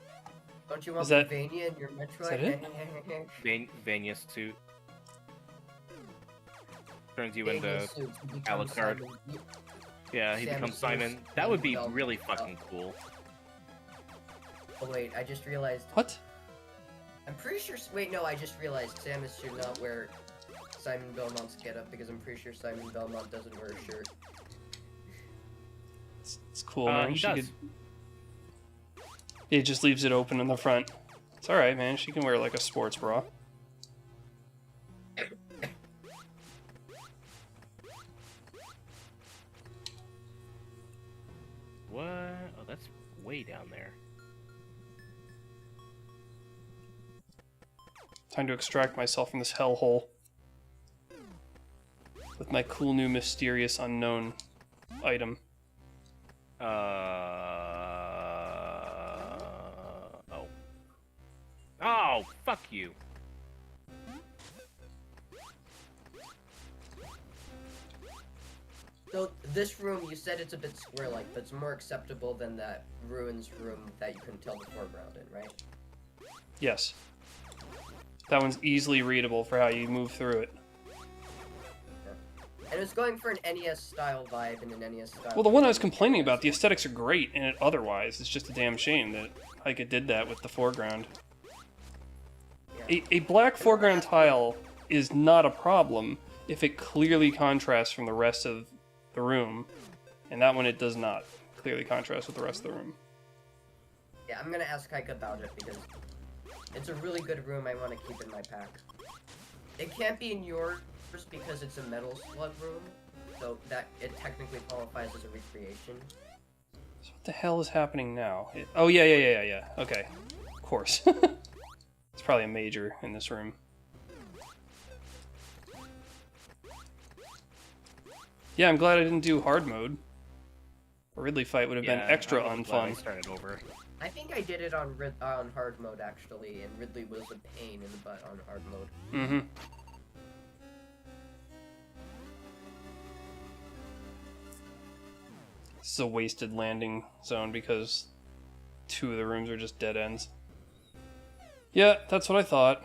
Don't you want Is that- Vania in your Metroid? that it? Vania suit. Turns you Vania into... suit, you become Alucard. Simon. Yeah, he Samus becomes goes Simon. That would be Simon really Belmont. fucking cool. Oh wait, I just realized. What? I'm pretty sure. Wait, no, I just realized Samus should not wear Simon Belmont's getup because I'm pretty sure Simon Belmont doesn't wear a shirt. It's cool, man. He She does. could... It just leaves it open in the front. It's alright, man. She can wear like a sports bra. What? Oh, that's way down there. Time to extract myself from this hellhole. With my cool new mysterious unknown item. Oh. Oh, fuck you. So this room, you said it's a bit square-like, but it's more acceptable than that ruins room that you couldn't tell the foreground in, right? Yes. That one's easily readable for how you move through it. And it's going for an NES style vibe and an NES style. Well, the one I was complaining about, the aesthetics are great, and otherwise, it's just a damn shame that Heike did that with the foreground. Yeah. A black foreground tile is not a problem if it clearly contrasts from the rest of the room, and that one it does not clearly contrast with the rest of the room. Yeah, I'm gonna ask Heike about it because it's a really good room I want to keep in my pack. It can't be in yours because it's a metal slug room, so that it technically qualifies as a recreation. So what the hell is happening now? Oh, yeah. Okay. Of course. It's probably a major in this room. Yeah, I'm glad I didn't do hard mode. A Ridley fight would have been extra I'm glad I unfun. started over. I think I did it on hard mode actually, and Ridley was a pain in the butt on hard mode. Mm-hmm. This is a wasted landing zone because 2 of the rooms are just dead ends. Yeah, that's what I thought.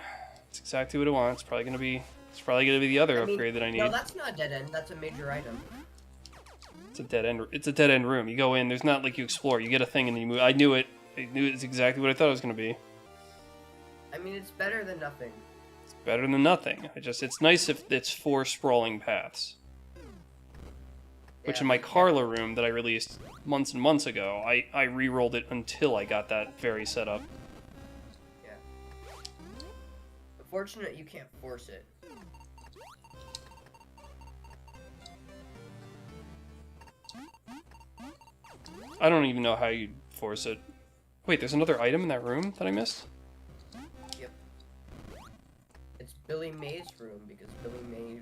It's exactly what I want. It's probably gonna be the other upgrade that I need. No, that's not a dead end. That's a major item. It's a dead end. It's a dead end room. You go in. There's not like you explore. You get a thing and then you move. I knew it. It's exactly what I thought it was gonna be. I mean, it's better than nothing. It's better than nothing. It's nice if it's 4 sprawling paths. Which in my Carla room that I released months and months ago, I re-rolled it until I got that very setup. Yeah. Unfortunate you can't force it. I don't even know how you force it. Wait, there's another item in that room that I missed? Yep. It's Billy May's room because Billy May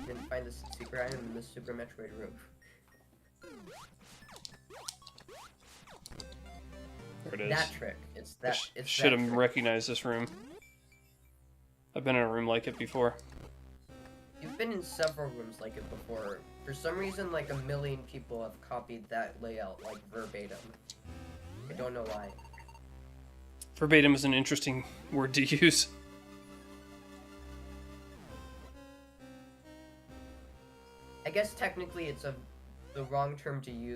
didn't find the secret item in the Super Metroid room. There it is. That trick. It's that. Should have recognized this room. I've been in a room like it before. You've been in several rooms like it before. For some reason, like 1 million people have copied that layout, like verbatim. I don't know why. Verbatim is an interesting word to use. I guess technically it's the wrong term to use.